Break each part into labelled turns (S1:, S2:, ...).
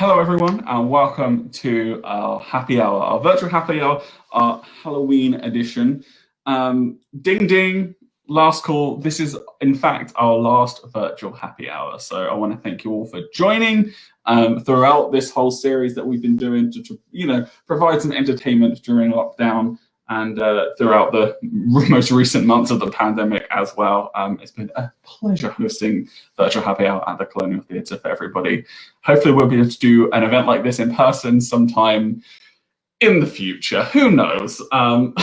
S1: Hello, everyone, and welcome to our happy hour, our virtual happy hour, our Halloween edition. Ding ding, last call. This is, in fact, our last virtual happy hour. So I want to thank you all for joining throughout this whole series that we've been doing to provide some entertainment during lockdown and throughout the most recent months of the pandemic as well. It's been a pleasure hosting Virtual Happy Hour at the Colonial Theatre for everybody. Hopefully we'll be able to do an event like this in person sometime in the future. Who knows? I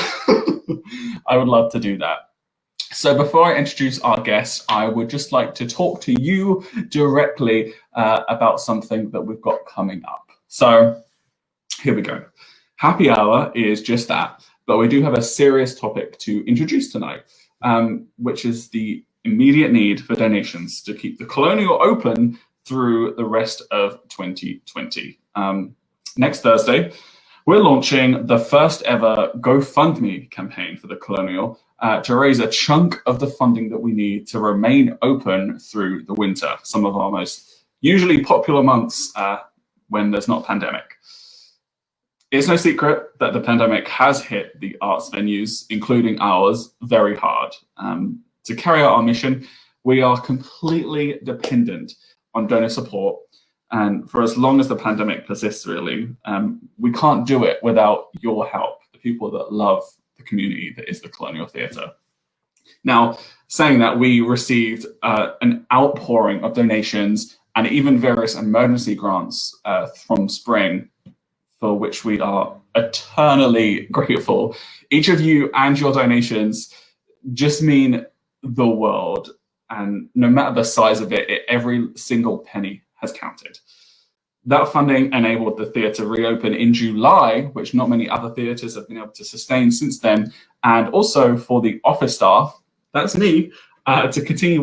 S1: would love to do that. So before I introduce our guests, I would just like to talk to you directly about something that we've got coming up. So here we go. Happy Hour is just that. But we do have a serious topic to introduce tonight, which is the immediate need for donations to keep the Colonial open through the rest of 2020. Next Thursday, we're launching the first ever GoFundMe campaign for the Colonial to raise a chunk of the funding that we need to remain open through the winter, some of our most usually popular months when there's not a pandemic. It's no secret that the pandemic has hit the arts venues, including ours, very hard. To carry out our mission, we are completely dependent on donor support. And for as long as the pandemic persists, really, we can't do it without your help, the people that love the community that is the Colonial Theatre. Now, saying that, we received an outpouring of donations and even various emergency grants from spring, for which we are eternally grateful. Each of you and your donations just mean the world. And no matter the size of it, every single penny has counted. That funding enabled the theatre reopen in July, which not many other theatres have been able to sustain since then. And also for the office staff, that's me, to continue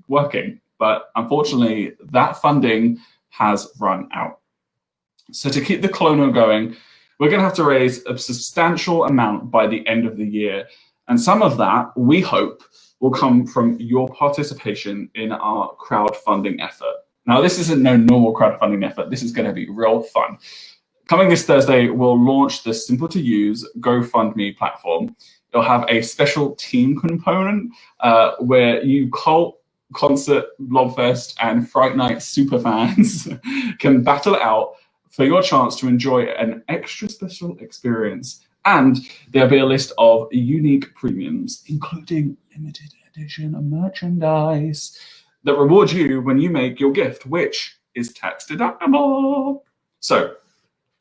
S1: working. But unfortunately, that funding has run out. So to keep the Colonial going, we're going to have to raise a substantial amount by the end of the year. And some of that, we hope, will come from your participation in our crowdfunding effort. Now, this isn't no normal crowdfunding effort. This is going to be real fun. Coming this Thursday, we'll launch the simple-to-use GoFundMe platform. It'll have a special team component where you cult, concert, Blobfest, and Fright Night superfans can battle it out for your chance to enjoy an extra special experience. And there'll be a list of unique premiums, including limited edition merchandise that reward you when you make your gift, which is tax deductible. So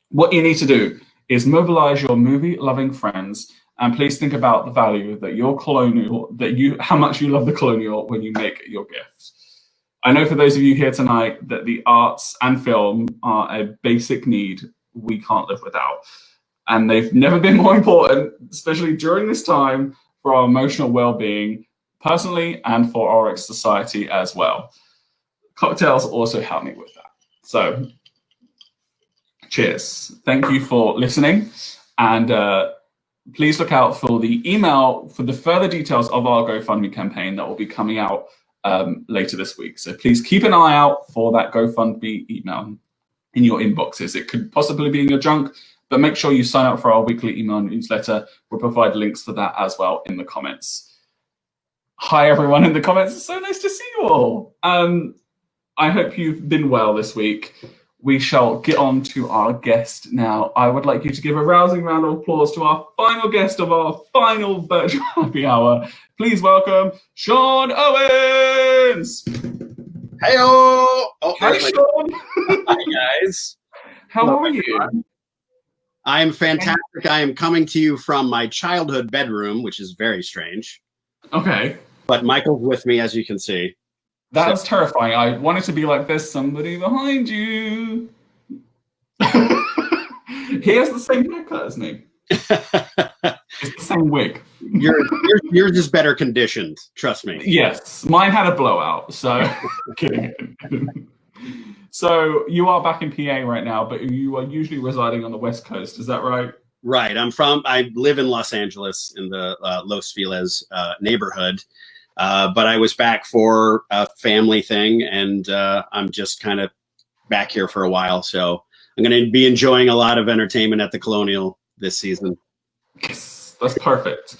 S1: what you need to do is mobilize your movie-loving friends, and please think about the value that your Colonial, how much you love the Colonial when you make your gift. I know for those of you here tonight that the arts and film are a basic need we can't live without. And they've never been more important, especially during this time, for our emotional well-being, personally, and for our society as well. Cocktails also help me with that. So, cheers. Thank you for listening. And please look out for the email for the further details of our GoFundMe campaign that will be coming out later this week. So please keep an eye out for that GoFundMe email in your inboxes. It could possibly be in your junk, but make sure you sign up for our weekly email newsletter. We'll provide links for that as well in the comments. Hi, everyone in the comments. It's so nice to see you all. I hope you've been well this week. We shall get on to our guest now. I would like you to give a rousing round of applause to our final guest of our final virtual happy hour. Please welcome Sean Owens.
S2: Hey-o! Oh,
S1: hi, Sean.
S2: Hi, guys.
S1: How are you?
S2: I am fantastic. I am coming to you from my childhood bedroom, which is very strange.
S1: Okay.
S2: But Michael's with me, as you can see.
S1: That's terrifying. I wanted to be like, there's somebody behind you. He has the same haircut as me. It's the same wig.
S2: Yours is better conditioned, trust me.
S1: Yes, mine had a blowout, so kidding. So you are back in PA right now, but you are usually residing on the West Coast, is that right?
S2: Right. I live in Los Angeles in the Los Feliz neighborhood. But I was back for a family thing, and I'm just kind of back here for a while. So I'm going to be enjoying a lot of entertainment at the Colonial this season.
S1: Yes, that's perfect.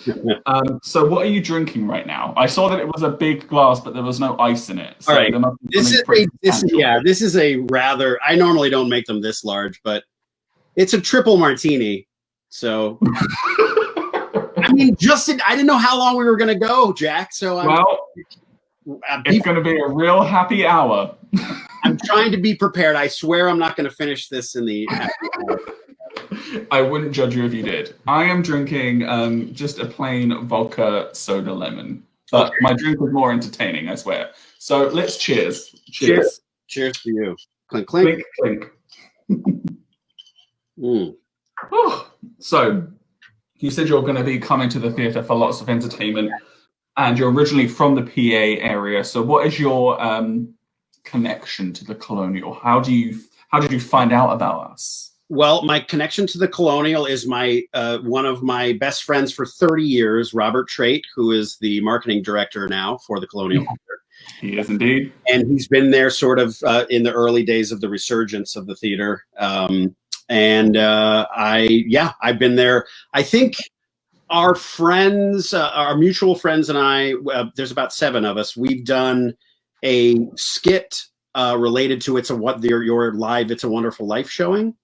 S1: So what are you drinking right now? I saw that it was a big glass, but there was no ice in it. So
S2: all right. This is a rather, I normally don't make them this large, but it's a triple martini. So, I mean, I didn't know how long we were going to go, Jack. So,
S1: it's going to be a real happy hour.
S2: I'm trying to be prepared. I swear I'm not going to finish this in the happy hour.
S1: I wouldn't judge you if you did. I am drinking just a plain vodka soda lemon. But my drink was more entertaining, I swear. So let's cheers. Cheers.
S2: Cheers to you. Clink, clink.
S1: Clink, clink. So you said you're going to be coming to the theatre for lots of entertainment, and you're originally from the PA area. So what is your connection to the Colonial? How did you find out about us?
S2: Well, my connection to the Colonial is my one of my best friends for 30 years, Robert Trait, who is the marketing director now for the Colonial.
S1: He is indeed.
S2: And he's been there sort of in the early days of the resurgence of the theater. I've been there. I think our friends, our mutual friends and I, there's about 7 of us. We've done a skit related to your live It's a Wonderful Life showing.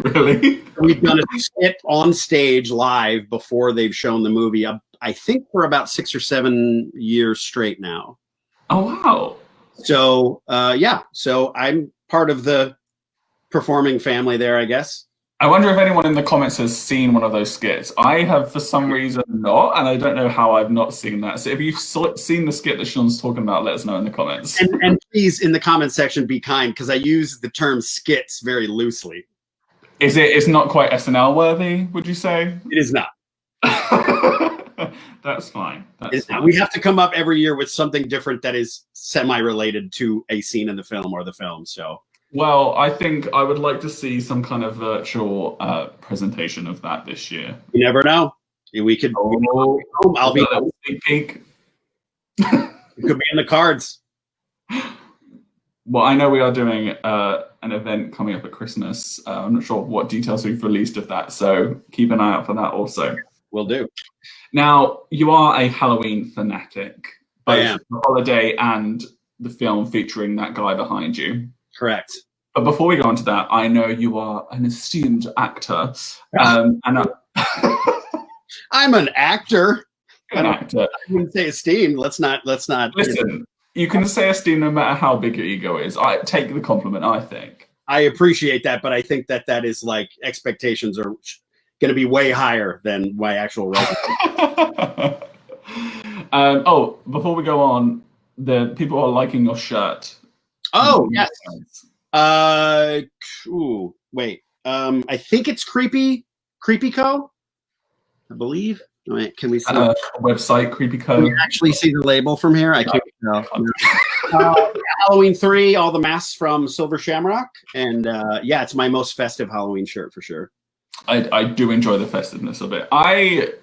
S1: Really?
S2: We've done a skit on stage live before they've shown the movie. I think for about 6 or 7 years straight now.
S1: Oh, wow.
S2: So, so I'm part of the performing family there, I guess.
S1: I wonder if anyone in the comments has seen one of those skits. I have, for some reason, not, and I don't know how I've not seen that. So if you've seen the skit that Sean's talking about, let us know in the comments.
S2: And please, in the comment section, be kind, because I use the term skits very loosely.
S1: It's not quite SNL worthy, would you say?
S2: It is not.
S1: That's fine.
S2: We have to come up every year with something different that is semi-related to a scene in the film or the film, so...
S1: Well, I think I would like to see some kind of virtual presentation of that this year.
S2: You never know. We could. I'll be.
S1: Sneak peek.
S2: It could be in the cards.
S1: Well, I know we are doing an event coming up at Christmas. I'm not sure what details we've released of that, so keep an eye out for that also.
S2: Will do.
S1: Now, you are a Halloween fanatic.
S2: I am.
S1: The holiday and the film featuring that guy behind you.
S2: Correct.
S1: But before we go on to that, I know you are an esteemed actor. I'm
S2: an actor.
S1: An actor.
S2: I wouldn't say esteemed. Let's not.
S1: Listen, you can say esteemed no matter how big your ego is. I take the compliment, I think.
S2: I appreciate that, but I think that is like expectations are going to be way higher than my actual role.
S1: Before we go on, the people are liking your shirt.
S2: Oh, yes. Wait. I think it's Creepy Co. I believe. Wait, can we see
S1: website Creepy Co?
S2: Can you actually see the label from here? I can't tell. Halloween 3, all the masks from Silver Shamrock, and it's my most festive Halloween shirt for sure.
S1: I do enjoy the festiveness of it. I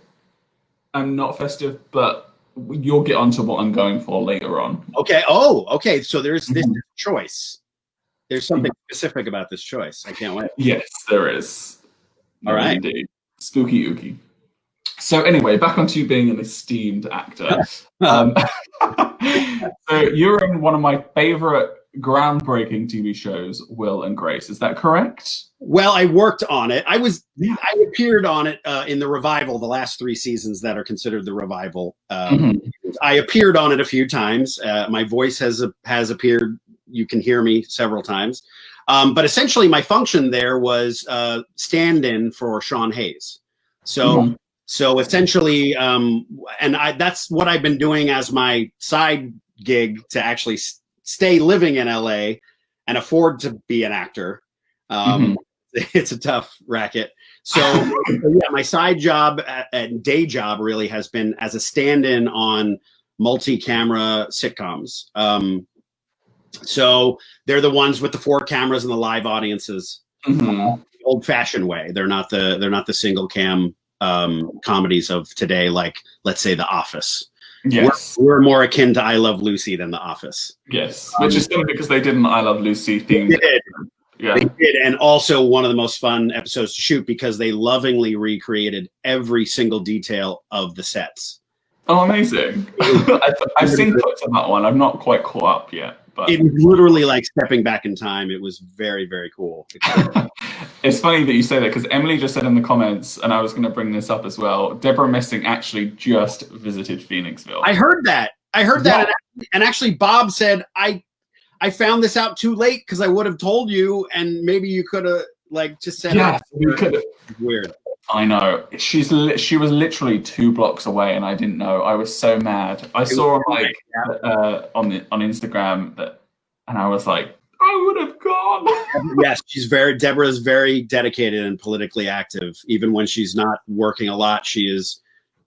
S1: am not festive, but you'll get onto what I'm going for later on.
S2: Okay. Oh, okay. So there's this choice. There's something specific about this choice. I can't wait.
S1: Yes, there is.
S2: All right.
S1: Indeed. Spooky ooky. So anyway, back onto you being an esteemed actor. So you're in one of my favorite groundbreaking TV shows, Will and Grace. Is that correct?
S2: Well, I worked on it. I appeared on it in the revival, the last 3 seasons that are considered the revival. I appeared on it a few times. My voice has appeared. You can hear me several times. But essentially, my function there was stand-in for Sean Hayes. So essentially, that's what I've been doing as my side gig to actually stay living in LA and afford to be an actor. It's a tough racket. So my side job and day job really has been as a stand-in on multi-camera sitcoms. So they're the ones with the 4 cameras and the live audiences, old-fashioned way. They're not the single cam comedies of today, like let's say The Office.
S1: Yes.
S2: We're more akin to I Love Lucy than The Office.
S1: Yes, which is funny because they did an I Love Lucy theme.
S2: They did.
S1: Yeah.
S2: They did, and also one of the most fun episodes to shoot because they lovingly recreated every single detail of the sets.
S1: Oh, amazing! I've seen clips of that one. I'm not quite caught up yet, but
S2: it was literally like stepping back in time. It was very, very cool.
S1: It's funny that you say that because Emily just said in the comments, and I was going to bring this up as well. Deborah Messing actually just visited Phoenixville.
S2: I heard that. And actually, Bob said I found this out too late because I would have told you, and maybe you could have like just said,
S1: "Yeah, we could."
S2: Weird.
S1: I know. She was literally 2 blocks away, and I didn't know. I was so mad. I saw on Instagram that, and I was like, I would have gone.
S2: Yes, Deborah's very dedicated and politically active. Even when she's not working a lot, she is.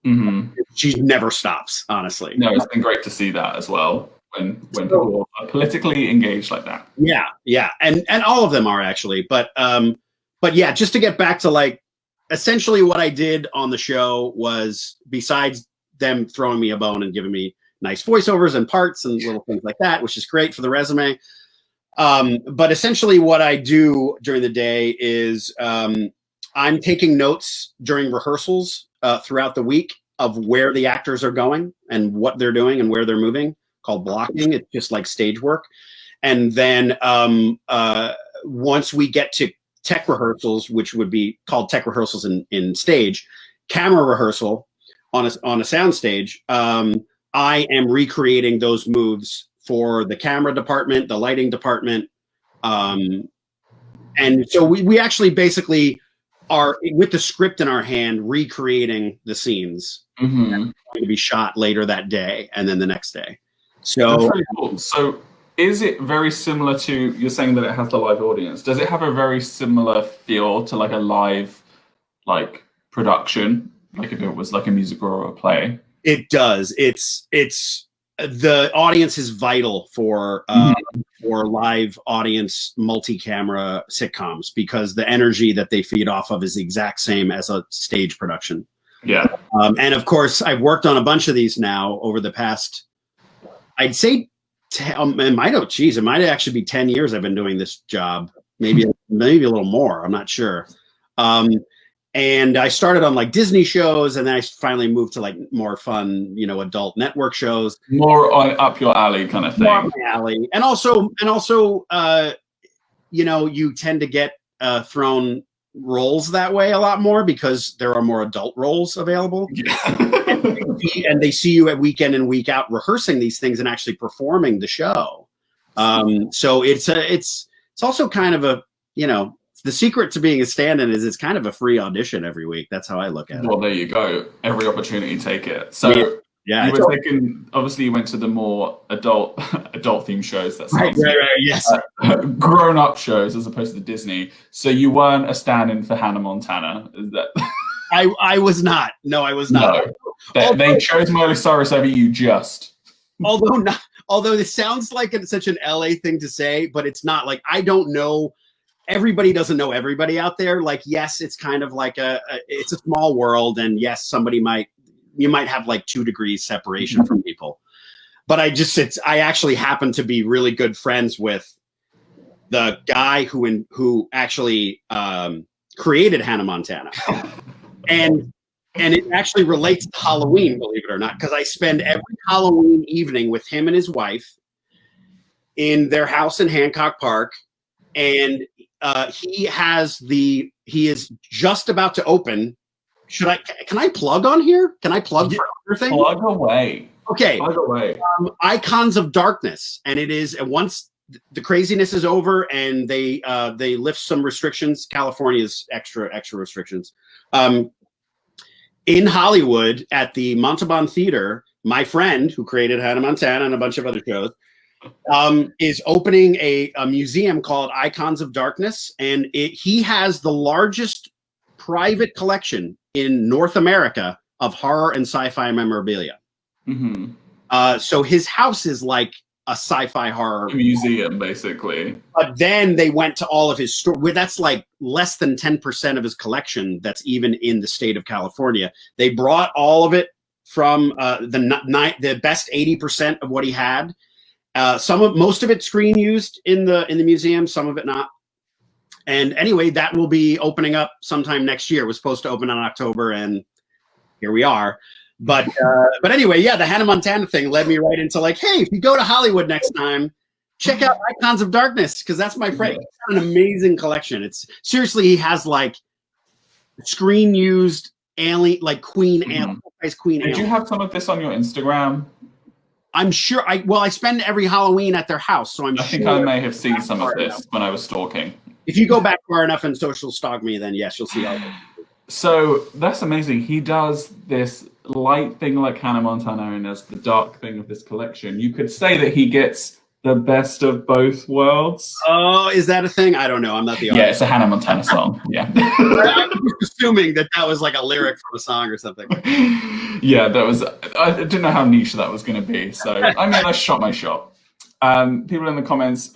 S1: Mm-hmm.
S2: She never stops. Honestly,
S1: no, it's been great to see that as well. When people are politically engaged like that.
S2: Yeah, and all of them are actually, but yeah, just to get back to like. Essentially what I did on the show was, besides them throwing me a bone and giving me nice voiceovers and parts and little things like that, which is great for the resume. But essentially what I do during the day is I'm taking notes during rehearsals throughout the week of where the actors are going and what they're doing and where they're moving, called blocking. It's just like stage work. And then once we get to tech rehearsals, which would be called tech rehearsals in stage, camera rehearsal on a sound stage, I am recreating those moves for the camera department, the lighting department. And so we actually basically are, with the script in our hand, recreating the scenes going to be shot later that day and then the next day. So
S1: that's really cool. So is it very similar to, you're saying that it has the live audience, does it have a very similar feel to like a live like production, like if it was like a musical or a play?
S2: It does. It's the audience is vital for live audience multi-camera sitcoms because the energy that they feed off of is the exact same as a stage production.
S1: Yeah.
S2: And of course I've worked on a bunch of these now over the past, I'd say it might actually be 10 years I've been doing this job, maybe a little more. I'm not sure. And I started on like Disney shows, and then I finally moved to like more fun, adult network shows.
S1: More up your alley kind of thing.
S2: More up my alley, and also, you tend to get thrown roles that way a lot more because there are more adult roles available. Yeah. And they see you at week in and week out rehearsing these things and actually performing the show. So it's also kind of a, the secret to being a stand-in is it's kind of a free audition every week. That's how I look at it.
S1: Well, there you go. Every opportunity, take it. So
S2: yeah,
S1: you were taking, obviously you went to the more adult themed shows. That sounds
S2: right, yes.
S1: Grown-up shows as opposed to Disney. So you weren't a stand-in for Hannah Montana. Is that?
S2: I was not. No, I was not.
S1: No. They chose Miley Cyrus over you just.
S2: Although this sounds like it's such an LA thing to say, but it's not. Like, I don't know. Everybody doesn't know everybody out there. Like, yes, it's kind of like it's a small world, and yes, you might have like 2 degrees separation from people. But I actually happen to be really good friends with the guy who actually created Hannah Montana. And it actually relates to Halloween, believe it or not, because I spend every Halloween evening with him and his wife in their house in Hancock Park. And he is just about to open. Can I plug on here? Can I plug for other things?
S1: Plug away.
S2: Okay.
S1: Plug away.
S2: Icons of Darkness. And it is, once the craziness is over and they lift some restrictions, California's extra restrictions. In Hollywood at the Montalban Theater, my friend who created Hannah Montana and a bunch of other shows is opening a museum called Icons of Darkness. And he has the largest private collection in North America of horror and sci-fi memorabilia. So his house is like a sci-fi horror
S1: museum, basically.
S2: But then they went to all of his store. That's like less than 10% of his collection that's even in the state of California. They brought all of it from the best 80% of what he had. Most of it screen used in the museum, some of it not. And anyway, that will be opening up sometime next year. It was supposed to open in October, and here we are. But anyway, yeah, the Hannah Montana thing led me right into like, hey, if you go to Hollywood next time, check out Icons of Darkness, because that's my friend. He's got an amazing collection. It's seriously, he has like screen used alien, like Queen Alien.
S1: Did you have some of this on your Instagram?
S2: I'm sure. I spend every Halloween at their house, so I
S1: think I may have seen some of this when I was stalking.
S2: If you go back far enough and social stalk me, then yes, you'll see all this.
S1: So that's amazing. He does this light thing like Hannah Montana and as the dark thing of this collection. You could say that he gets the best of both worlds.
S2: Oh, is that a thing? I don't know. I'm not the artist.
S1: Yeah, it's a Hannah Montana song. Yeah.
S2: I'm just assuming that was like a lyric from a song or something.
S1: Yeah, I didn't know how niche that was going to be. So, I mean, I shot my shot. People in the comments...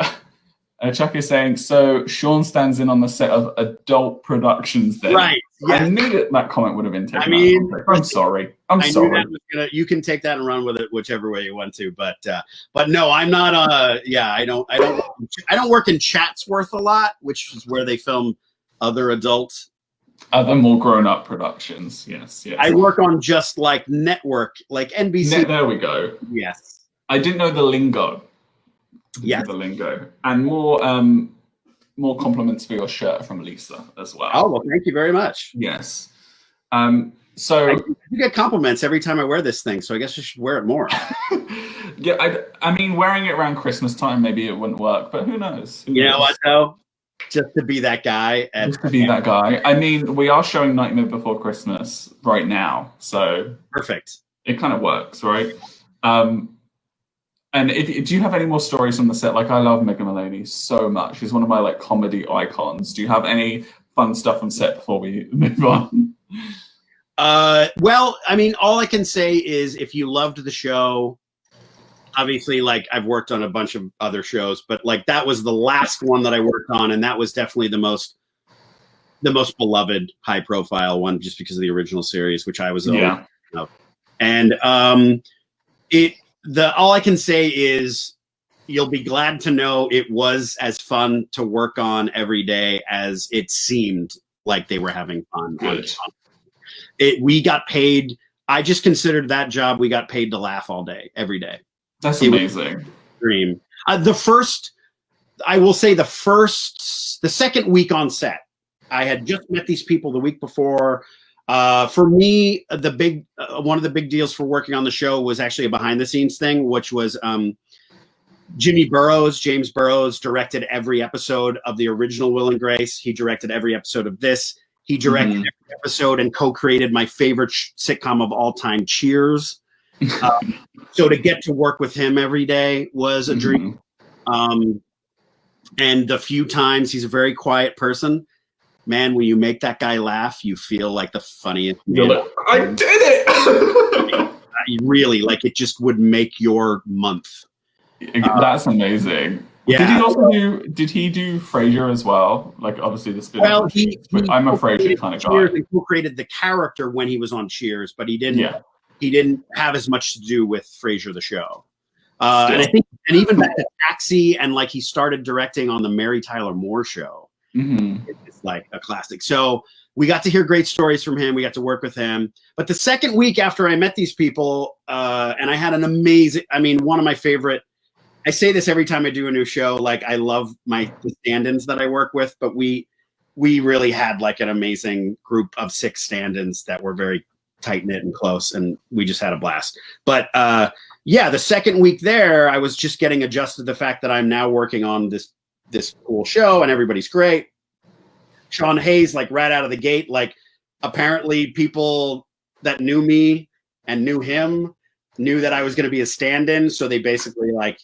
S1: Chuck is saying, so Sean stands in on the set of adult productions then. Right. Yes. I knew that comment would have been taken out. I'm sorry. I'm sorry.
S2: You can take that and run with it whichever way you want to. But no, I'm not I don't work in Chatsworth a lot, which is where they film other adult.
S1: Other more grown up productions. Yes.
S2: I work on just like network, like NBC.
S1: There we go.
S2: Yes.
S1: I didn't know the lingo.
S2: Yeah,
S1: the lingo, and more compliments for your shirt from Lisa as well.
S2: Oh well, thank you very much.
S1: Yes. So
S2: you get compliments every time I wear this thing, so I guess I should wear it more.
S1: Yeah, I mean, wearing it around Christmas time, maybe it wouldn't work, but who knows?
S2: You know what though? Just to be that guy.
S1: That guy. I mean, we are showing Nightmare Before Christmas right now, so
S2: perfect.
S1: It kind of works, right? And do you have any more stories from the set? Like, I love Megan Mullally so much. She's one of my like comedy icons. Do you have any fun stuff on set before we move on?
S2: Well, I mean, all I can say is if you loved the show, obviously, like I've worked on a bunch of other shows, but like that was the last one that I worked on, and that was definitely the most beloved, high profile one, just because of the original series, which I was and all I can say is you'll be glad to know it was as fun to work on every day as it seemed like they were having fun.
S1: Good.
S2: We got paid. I just considered that job. We got paid to laugh all day, every day.
S1: That's amazing.
S2: Dream. The second week on set, I had just met these people the week before. For me, one of the big deals for working on the show was actually a behind the scenes thing, which was James Burrows directed every episode of the original Will and Grace. He directed every episode of this. He directed every episode and co-created my favorite sitcom of all time, Cheers. So to get to work with him every day was a dream. And the few times, he's a very quiet person. Man, when you make that guy laugh, you feel like the funniest man.
S1: Like, I did it!
S2: Really, like it just would make your month.
S1: That's amazing.
S2: Yeah.
S1: Did he do Frasier as well? Like obviously the spin-off.
S2: Well,
S1: I'm a Frasier kind of guy.
S2: He created the character when he was on Cheers, but he didn't. He didn't have as much to do with Frasier the show. And I think, and even back to Taxi, and like he started directing on the Mary Tyler Moore Show. It's like a classic. So we got to hear great stories from him. We got to work with him. But the second week after I met these people, and I had an amazing, one of my favorite, I say this every time I do a new show, like I love the stand-ins that I work with, but we really had like an amazing group of 6 stand-ins that were very tight-knit and close, and we just had a blast. But the second week there, I was just getting adjusted to the fact that I'm now working on this cool show and everybody's great. Sean Hayes, like right out of the gate, like apparently people that knew me and knew him knew that I was going to be a stand-in. So they basically like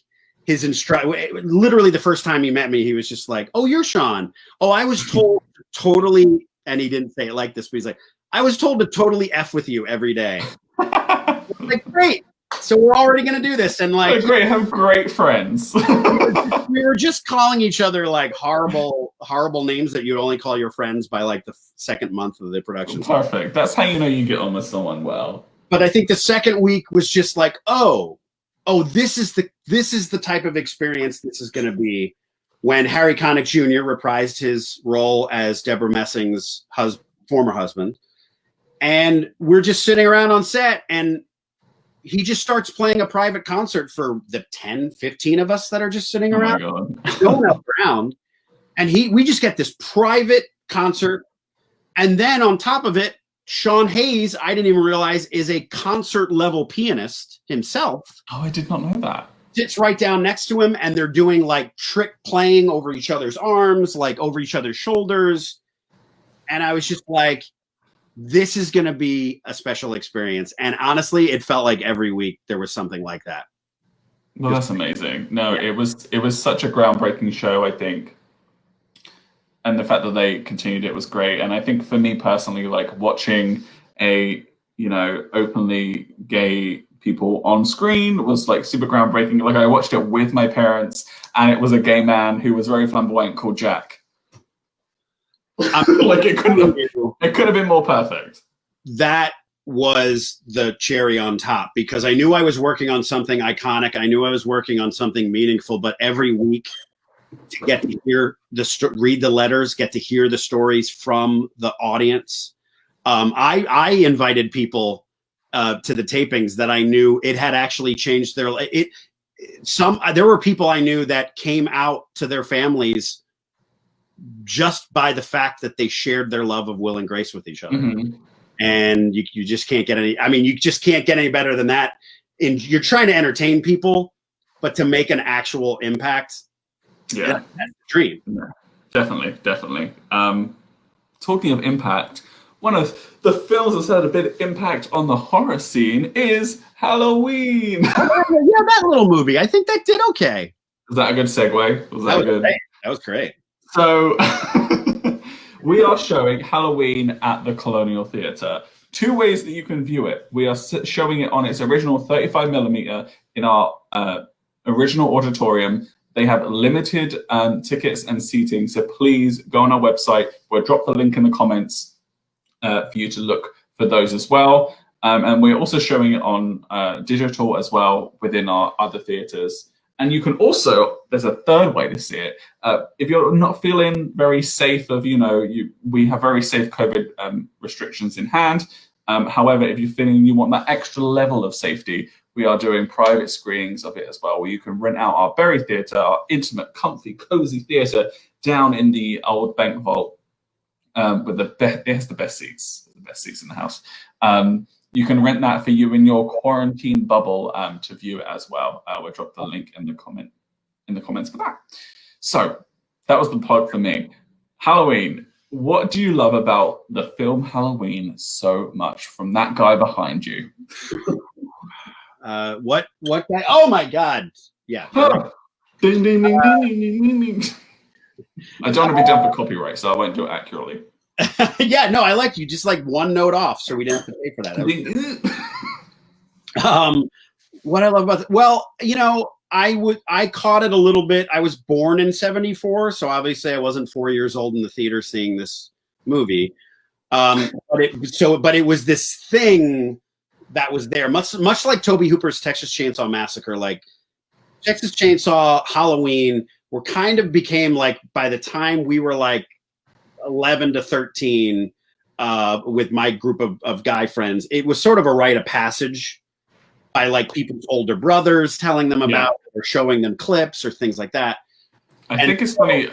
S2: literally the first time he met me, he was just like, "Oh, you're Sean. Oh, I was told totally," and he didn't say it like this, but he's like, "I was told to totally F with you every day." Like, great. So we're already going to do this. And like,
S1: great, have great friends.
S2: we were just calling each other like horrible names that you'd only call your friends by like the second month of the production.
S1: Perfect. That's how you know you get on with someone well.
S2: But I think the second week was just like, oh, this is the type of experience this is going to be, when Harry Connick Jr. reprised his role as Deborah Messing's former husband. And we're just sitting around on set, and he just starts playing a private concert for the 10, 15 of us that are just sitting around. Going around. And we just get this private concert. And then on top of it, Sean Hayes, I didn't even realize, is a concert level pianist himself.
S1: Oh, I did not know that.
S2: Sits right down next to him, and they're doing like trick playing over each other's arms, like over each other's shoulders. And I was just like, this is going to be a special experience. And honestly, it felt like every week there was something like that.
S1: Well, that's amazing. No, yeah. It was such a groundbreaking show, I think. And the fact that they continued it was great. And I think for me personally, like watching openly gay people on screen was like super groundbreaking. Like I watched it with my parents, and it was a gay man who was very flamboyant called Jack. Like it could have been more perfect.
S2: That was the cherry on top, because I knew I was working on something iconic. I knew I was working on something meaningful, but every week to get to hear read the letters, get to hear the stories from the audience. I invited people to the tapings that I knew it had actually changed their life. There were people I knew that came out to their families just by the fact that they shared their love of Will and Grace with each other. Mm-hmm. And you just can't get you just can't get any better than that. And you're trying to entertain people, but to make an actual impact, that's the dream.
S1: Yeah, definitely. Talking of impact, one of the films that's had a bit of impact on the horror scene is Halloween.
S2: Yeah, that little movie. I think that did okay.
S1: Was that a good segue?
S2: That was great.
S1: So we are showing Halloween at the Colonial Theatre. Two ways that you can view it. We are showing it on its original 35mm in our original auditorium. They have limited tickets and seating, so please go on our website. We'll drop the link in the comments for you to look for those as well. And we're also showing it on digital as well within our other theatres. And you can also, there's a third way to see it. If you're not feeling very safe we have very safe COVID restrictions in hand. However, if you're feeling you want that extra level of safety, we are doing private screenings of it as well, where you can rent out our Berry Theatre, our intimate, comfy, cozy theatre down in the old bank vault with the best seats in the house. You can rent that for you in your quarantine bubble to view it as well. We'll drop the link in the comments for that. So that was the plug for me. Halloween. What do you love about the film Halloween so much from that guy behind you?
S2: What guy? Oh my God! Yeah.
S1: Ding, ding, ding, ding, ding, ding, ding. I don't want to be done for copyright, so I won't do it accurately.
S2: Yeah, no, I like you. Just like one note off, so we didn't have to pay for that. What I love about it, well, I caught it a little bit. I was born in '74, so obviously I wasn't 4 years old in the theater seeing this movie. But it was this thing that was there, much like Tobe Hooper's Texas Chainsaw Massacre. Like Texas Chainsaw, Halloween became like, by the time we were like 11 to 13 with my group of guy friends, it was sort of a rite of passage by like people's older brothers telling them about it, or showing them clips or things like that.
S1: I think it's funny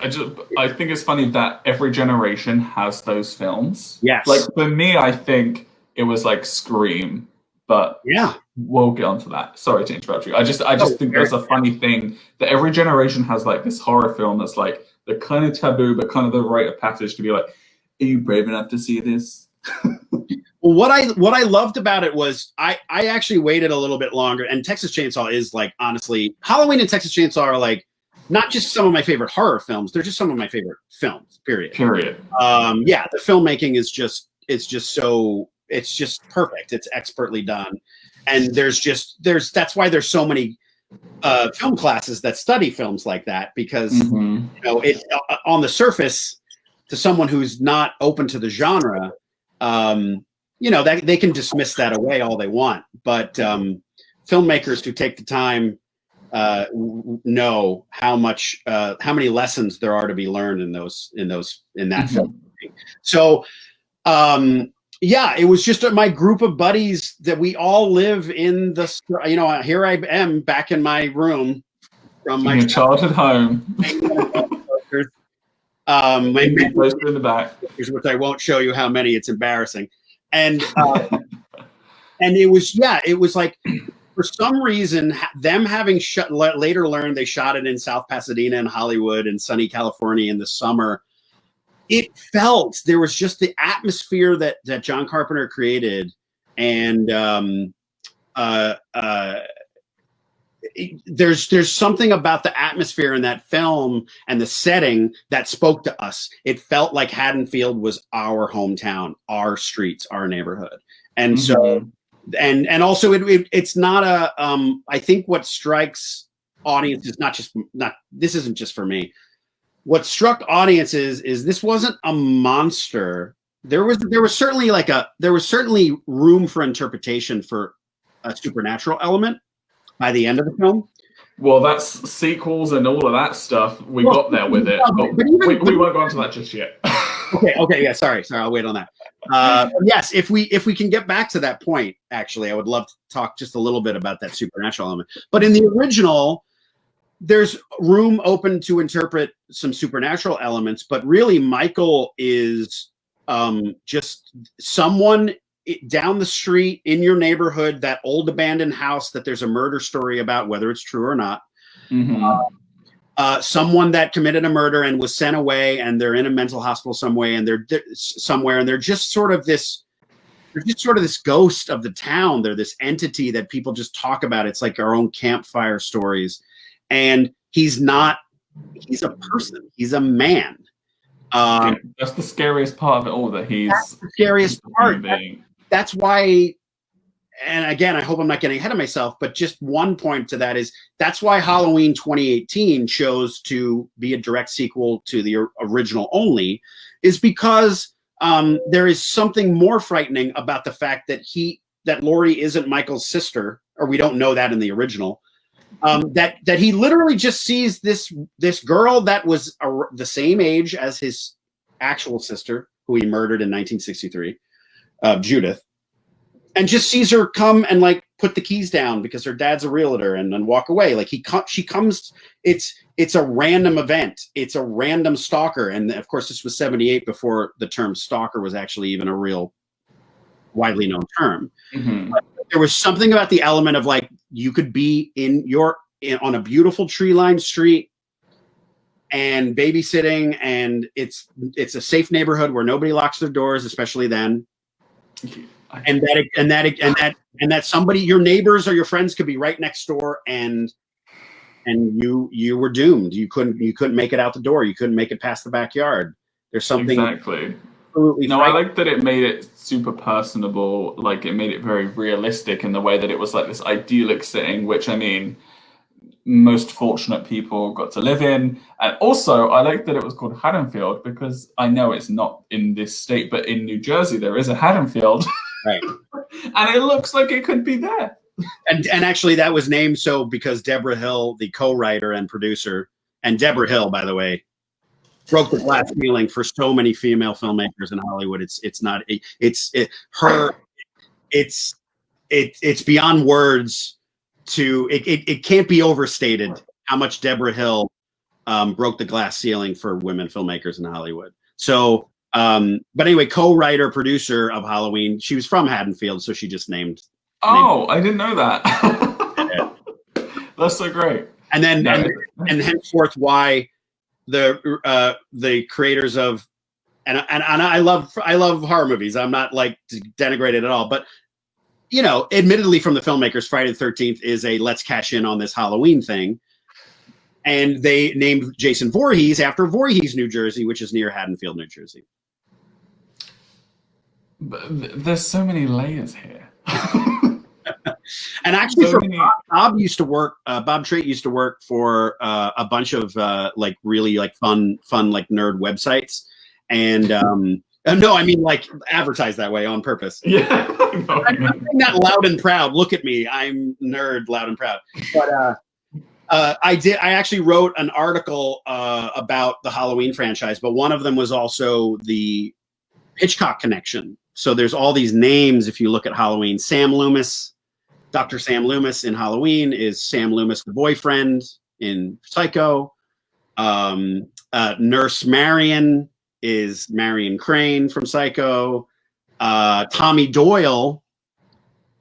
S1: that every generation has those films.
S2: Yes.
S1: Like for me, I think it was like Scream, but
S2: yeah,
S1: we'll get onto that. Sorry to interrupt you. I just think there's a funny thing that every generation has like this horror film that's like the kind of taboo, but kind of the rite of passage to be like, are you brave enough to see this?
S2: Well, what I loved about it was I actually waited a little bit longer, and Texas Chainsaw is like, honestly, Halloween and Texas Chainsaw are like not just some of my favorite horror films, they're just some of my favorite films, period. Yeah, the filmmaking is just perfect. It's expertly done. And that's why there's so many film classes that study films like that, because it on the surface, to someone who's not open to the genre, that they can dismiss that away all they want, but filmmakers who take the time know how many lessons there are to be learned in that film. So it was just my group of buddies that we all live in the, here I am back in my room from my
S1: childhood home.
S2: Maybe
S1: in the back,
S2: which I won't show you how many. It's embarrassing, and it was like, for some reason, them having later learned they shot it in South Pasadena and Hollywood and sunny California in the summer. It felt there was just the atmosphere that John Carpenter created, and there's something about the atmosphere in that film and the setting that spoke to us. It felt like Haddonfield was our hometown, our streets, our neighborhood, and so. And also it's not I think what strikes audiences, this isn't just for me. What struck audiences is this wasn't a monster. There was certainly room for interpretation for a supernatural element by the end of the film.
S1: Well, that's sequels and all of that stuff. We got there with it, but we won't go into that just yet.
S2: Okay, yeah, sorry, I'll wait on that. Yes, if we can get back to that point, actually, I would love to talk just a little bit about that supernatural element. But in the original, there's room open to interpret some supernatural elements, but really Michael is just someone down the street in your neighborhood, that old abandoned house that there's a murder story about, whether it's true or not. Someone that committed a murder and was sent away, and they're in a mental hospital somewhere, and they're just sort of this ghost of the town. They're this entity that people just talk about. It's like our own campfire stories. And he's a person. He's a man.
S1: That's the scariest part of it all. That's
S2: the scariest part. That's why. And again, I hope I'm not getting ahead of myself, but just one point to that is that's why Halloween 2018 chose to be a direct sequel to the original only, is because there is something more frightening about the fact that Laurie isn't Michael's sister, or we don't know that in the original. That he literally just sees this girl that was the same age as his actual sister, who he murdered in 1963, Judith. And just sees her come and like put the keys down because her dad's a realtor, and then walk away. Like she comes. It's a random event. It's a random stalker, and of course this was 78 before the term stalker was actually even a real widely known term. But there was something about the element of like you could be on a beautiful tree-lined street and babysitting, and it's a safe neighborhood where nobody locks their doors, especially then. And that somebody, your neighbors or your friends, could be right next door, and you were doomed. You couldn't make it out the door. You couldn't make it past the backyard. There's something
S1: exactly. No, I like that it made it super personable. Like it made it very realistic in the way that it was like this idyllic setting, which I mean, most fortunate people got to live in. And also, I like that it was called Haddonfield, because I know it's not in this state, but in New Jersey there is a Haddonfield.
S2: Right.
S1: And it looks like it could be there.
S2: And actually that was named so because Deborah Hill, the co-writer and producer, and Deborah Hill, by the way, broke the glass ceiling for so many female filmmakers in Hollywood. It's beyond words. It can't be overstated how much Deborah Hill broke the glass ceiling for women filmmakers in Hollywood. So but anyway, co-writer, producer of Halloween. She was from Haddonfield, so she just named.
S1: I didn't know that. That's so great.
S2: And then and henceforth, why the creators of and I love horror movies. I'm not like to denigrate it at all, but admittedly, from the filmmakers, Friday the 13th is a let's cash in on this Halloween thing. And they named Jason Voorhees after Voorhees, New Jersey, which is near Haddonfield, New Jersey.
S1: But there's so many layers here.
S2: And actually, Bob used to work. Bob Trait used to work for a bunch of like really like fun like nerd websites, and No, I mean like advertise that way on purpose.
S1: Yeah.
S2: I'm saying that loud and proud. Look at me. I'm nerd, loud and proud. But I actually wrote an article about the Halloween franchise, but one of them was also the Hitchcock connection. So there's all these names if you look at Halloween. Sam Loomis, Dr. Sam Loomis in Halloween is Sam Loomis, the boyfriend in Psycho. Nurse Marion is Marion Crane from Psycho. Tommy Doyle,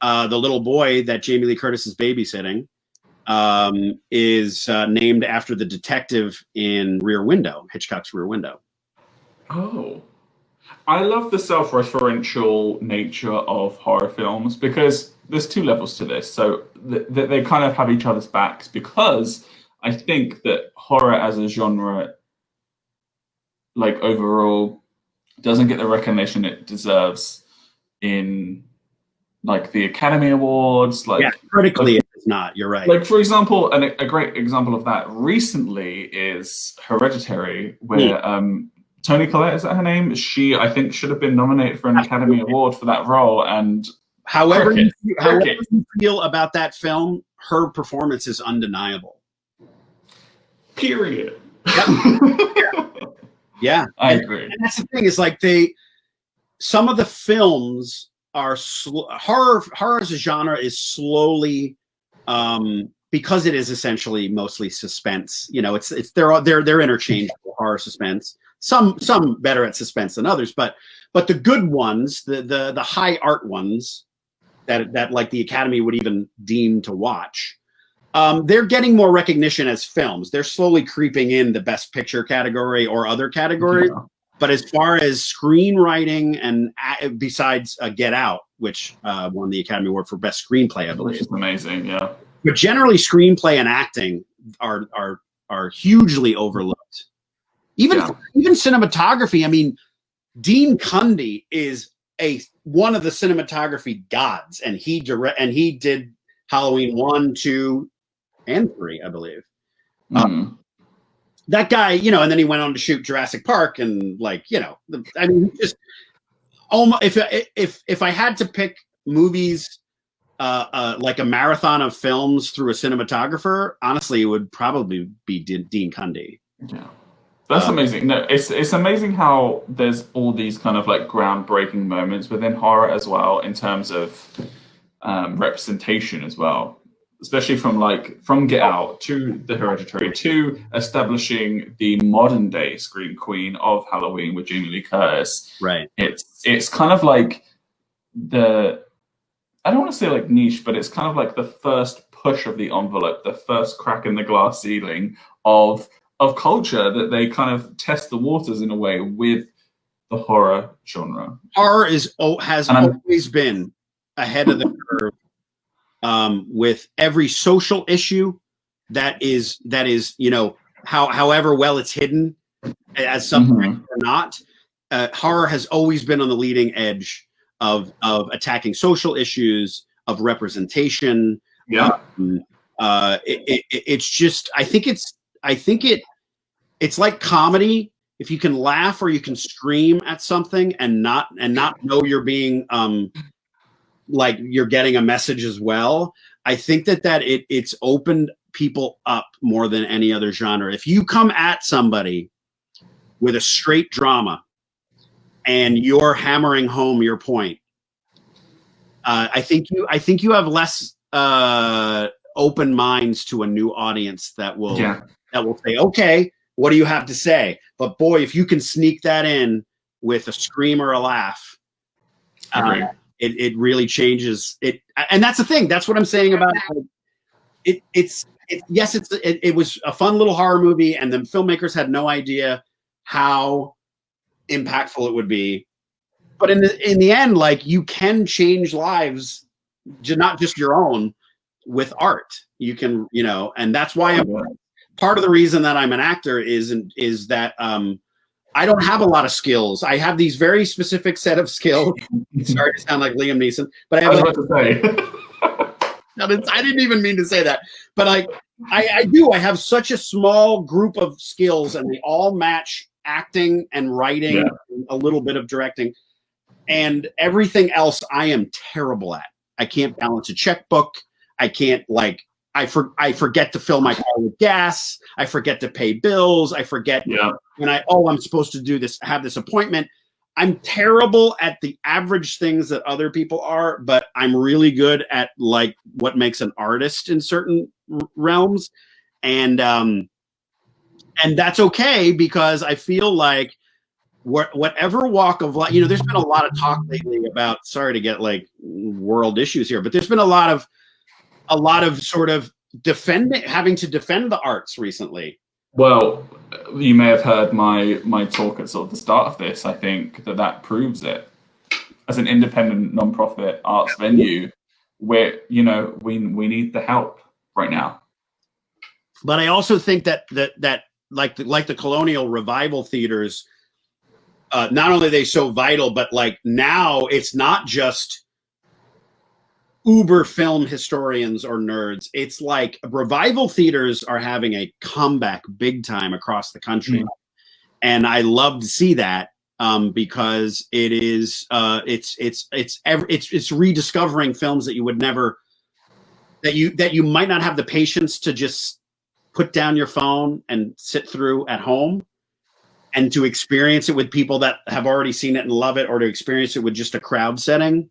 S2: the little boy that Jamie Lee Curtis is babysitting, is named after the detective in Rear Window, Hitchcock's Rear Window.
S1: Oh. I love the self-referential nature of horror films because there's two levels to this. So they kind of have each other's backs because I think that horror as a genre, like overall, doesn't get the recognition it deserves in like the Academy Awards. Like,
S2: yeah, critically it's not. You're right.
S1: Like, for example, and a great example of that recently is Hereditary, where Toni Collette, is that her name? She, I think, should have been nominated for an Academy Award for that role. And
S2: however you feel about that film, her performance is undeniable.
S1: Period.
S2: Yep. Yeah,
S1: I agree.
S2: And that's the thing, is like some of the films are horror as a genre is slowly, because it is essentially mostly suspense. You know, they're interchangeable, horror suspense. Some better at suspense than others, but the good ones, the high art ones that like the Academy would even deem to watch, they're getting more recognition as films. They're slowly creeping in the Best Picture category or other categories. Yeah. But as far as screenwriting and besides Get Out, which won the Academy Award for Best Screenplay, I believe.
S1: Which is amazing, yeah.
S2: But generally, screenplay and acting are hugely overlooked. Even cinematography. I mean, Dean Cundey is one of the cinematography gods, and he did Halloween 1, 2, and 3, I believe. That guy, you know, and then he went on to shoot Jurassic Park, and like, you know, I mean, just almost if I had to pick movies, like a marathon of films through a cinematographer, honestly, it would probably be Dean Cundey.
S1: Yeah, that's amazing. No, it's amazing how there's all these kind of like groundbreaking moments within horror as well in terms of representation as well. Especially from Get Out to the Hereditary to establishing the modern day scream queen of Halloween with Jamie Lee Curtis.
S2: Right.
S1: It's kind of like I don't want to say like niche, but it's kind of like the first push of the envelope, the first crack in the glass ceiling of culture that they kind of test the waters in a way with the horror genre.
S2: Horror has always been ahead of the curve. With every social issue that is, you know, however well it's hidden as something or not, horror has always been on the leading edge of attacking social issues, of representation.
S1: Yeah.
S2: It's just, I think it's like comedy. If you can laugh or you can scream at something and not know you're being like you're getting a message as well, I think that it's opened people up more than any other genre. If you come at somebody with a straight drama and you're hammering home your point, I think you have less open minds to a new audience that will say, okay, what do you have to say? But boy, if you can sneak that in with a scream or a laugh, it really changes it. And that's the thing. That's what I'm saying about it. It was a fun little horror movie, and the filmmakers had no idea how impactful it would be. But in the end, like, you can change lives, not just your own, with art. You can, you know, and that's why part of the reason that I'm an actor is that I don't have a lot of skills. I have these very specific set of skills. Sorry to sound like Liam Neeson, but I have.
S1: I was about to say.
S2: I didn't even mean to say that, but I do. I have such a small group of skills, and they all match acting and writing, and a little bit of directing, and everything else I am terrible at. I can't balance a checkbook. I can't I forget to fill my car with gas. I forget to pay bills. I forget when I'm supposed to do this, have this appointment. I'm terrible at the average things that other people are, but I'm really good at like what makes an artist in certain realms. And that's okay, because I feel like whatever walk of life, there's been a lot of talk lately about, sorry to get like world issues here, but there's been a lot of sort of having to defend the arts recently.
S1: Well, you may have heard my talk at sort of the start of this. I think that proves it. As an independent nonprofit arts venue, where we need the help right now.
S2: But I also think that like the Colonial revival theaters, not only are they so vital, but like now it's not just uber film historians or nerds. It's like revival theaters are having a comeback big time across the country. And I love to see that, because it is it's rediscovering films that you would never, that you might not have the patience to just put down your phone and sit through at home, and to experience it with people that have already seen it and love it, or to experience it with just a crowd setting.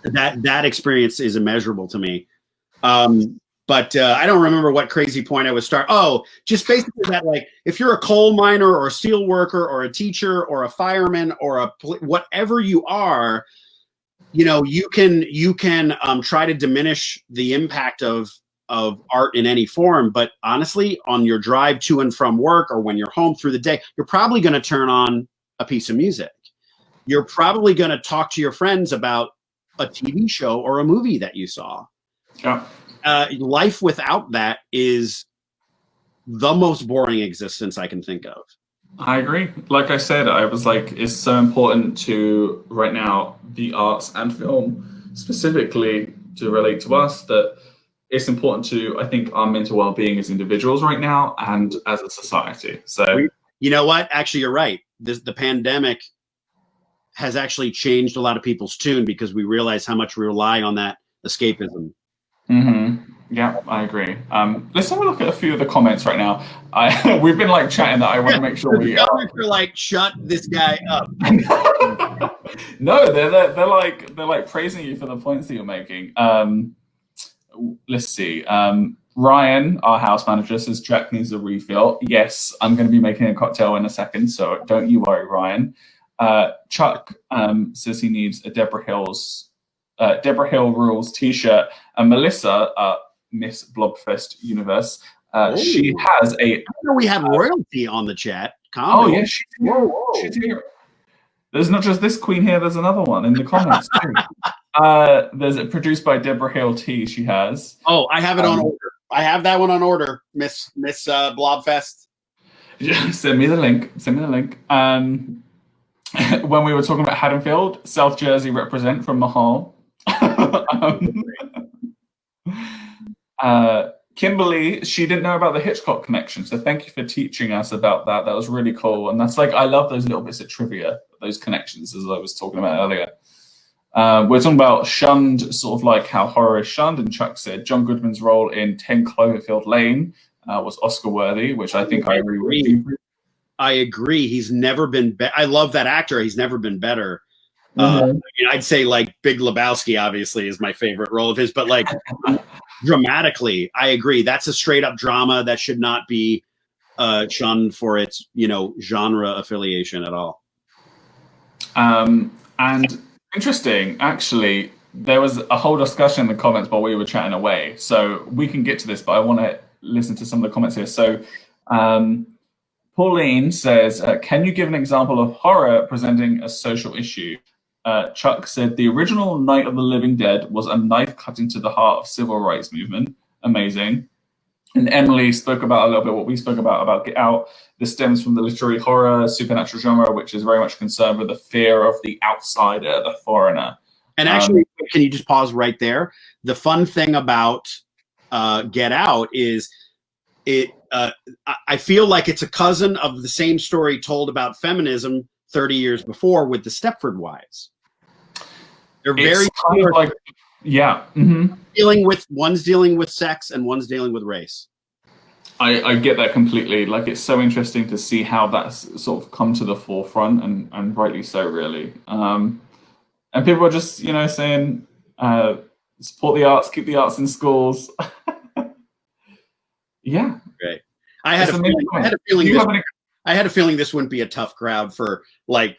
S2: That experience is immeasurable to me. But I don't remember what crazy point I was just basically that, like, if you're a coal miner or a steel worker or a teacher or a fireman or whatever you are, you can try to diminish the impact of art in any form. But honestly, on your drive to and from work, or when you're home through the day, you're probably going to turn on a piece of music. You're probably going to talk to your friends about a TV show or a movie that you saw.
S1: Yeah.
S2: Life without that is the most boring existence I can think of.
S1: I agree. Like I said, I was like, it's so important to, right now, the arts and film specifically, to relate to us, that it's important to, I think, our mental well-being as individuals right now and as a society. So,
S2: you know what? Actually, you're right. The pandemic has actually changed a lot of people's tune, because we realize how much we rely on that escapism.
S1: Yeah, I agree. Let's have a look at a few of the comments right now. We've been like chatting that I want to make sure we
S2: are like, shut this guy up.
S1: No, they're like praising you for the points that you're making. Let's see. Ryan, our house manager, says Jack needs a refill. Yes, I'm going to be making a cocktail in a second, so don't you worry, Ryan. Chuck says he needs a Deborah Hill Rules t-shirt, and Melissa, Miss Blobfest Universe, she has a.
S2: We have royalty on the chat.
S1: Yeah, she's here. She's here. There's not just this queen here. There's another one in the comments too. There's a produced by Deborah Hill tea. She has.
S2: Oh, I have it on order. I have that one on order, Miss Blobfest.
S1: Send me the link. When we were talking about Haddonfield, South Jersey represent from Mahal. Kimberly, she didn't know about the Hitchcock connection, so thank you for teaching us about that. That was really cool, and that's like, I love those little bits of trivia, those connections, as I was talking about earlier. We're talking about shunned, sort of like how horror is shunned, and Chuck said John Goodman's role in 10 Cloverfield Lane was Oscar worthy, which I think I agree with.
S2: I agree. He's never been I love that actor. He's never been better. I'd say like Big Lebowski obviously is my favorite role of his, but like dramatically, I agree. That's a straight up drama that should not be shunned for its, genre affiliation at all.
S1: And interesting, actually, there was a whole discussion in the comments while we were chatting away. So we can get to this, but I want to listen to some of the comments here. So Pauline says, can you give an example of horror presenting a social issue? Chuck said, the original Night of the Living Dead was a knife cut into the heart of civil rights movement. Amazing. And Emily spoke about a little bit what we spoke about Get Out. This stems from the literary horror, supernatural genre, which is very much concerned with the fear of the outsider, the foreigner.
S2: And actually, can you just pause right there? The fun thing about Get Out is I feel like it's a cousin of the same story told about feminism 30 years before with the Stepford Wives. They're very
S1: kind of like, yeah.
S2: One's dealing with sex and one's dealing with race.
S1: I get that completely. Like, it's so interesting to see how that's sort of come to the forefront, and rightly so, really. And people are just, saying, support the arts, keep the arts in schools. Yeah.
S2: Right. I had a feeling this wouldn't be a tough crowd for like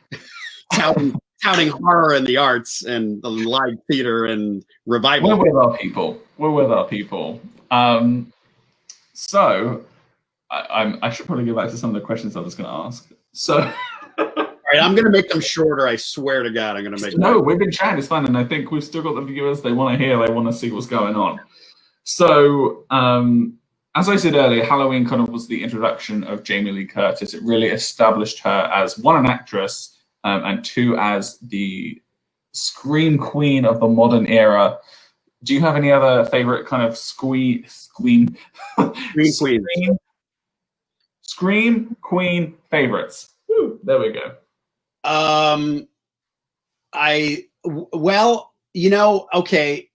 S2: touting horror and the arts and the live theater and revival.
S1: We're with our people. So I should probably go back to some of the questions I was going to ask. So,
S2: all right, I'm going to make them shorter. I swear to God, I'm going to make.
S1: No, we've been chatting. It's fun, and I think we've still got the viewers. They want to hear. They want to see what's going on. So, as I said earlier, Halloween kind of was the introduction of Jamie Lee Curtis. It really established her as, one, an actress, and two, as the scream queen of the modern era. Do you have any other favorite kind of scream queen favorites? Woo, there we go.
S2: Okay.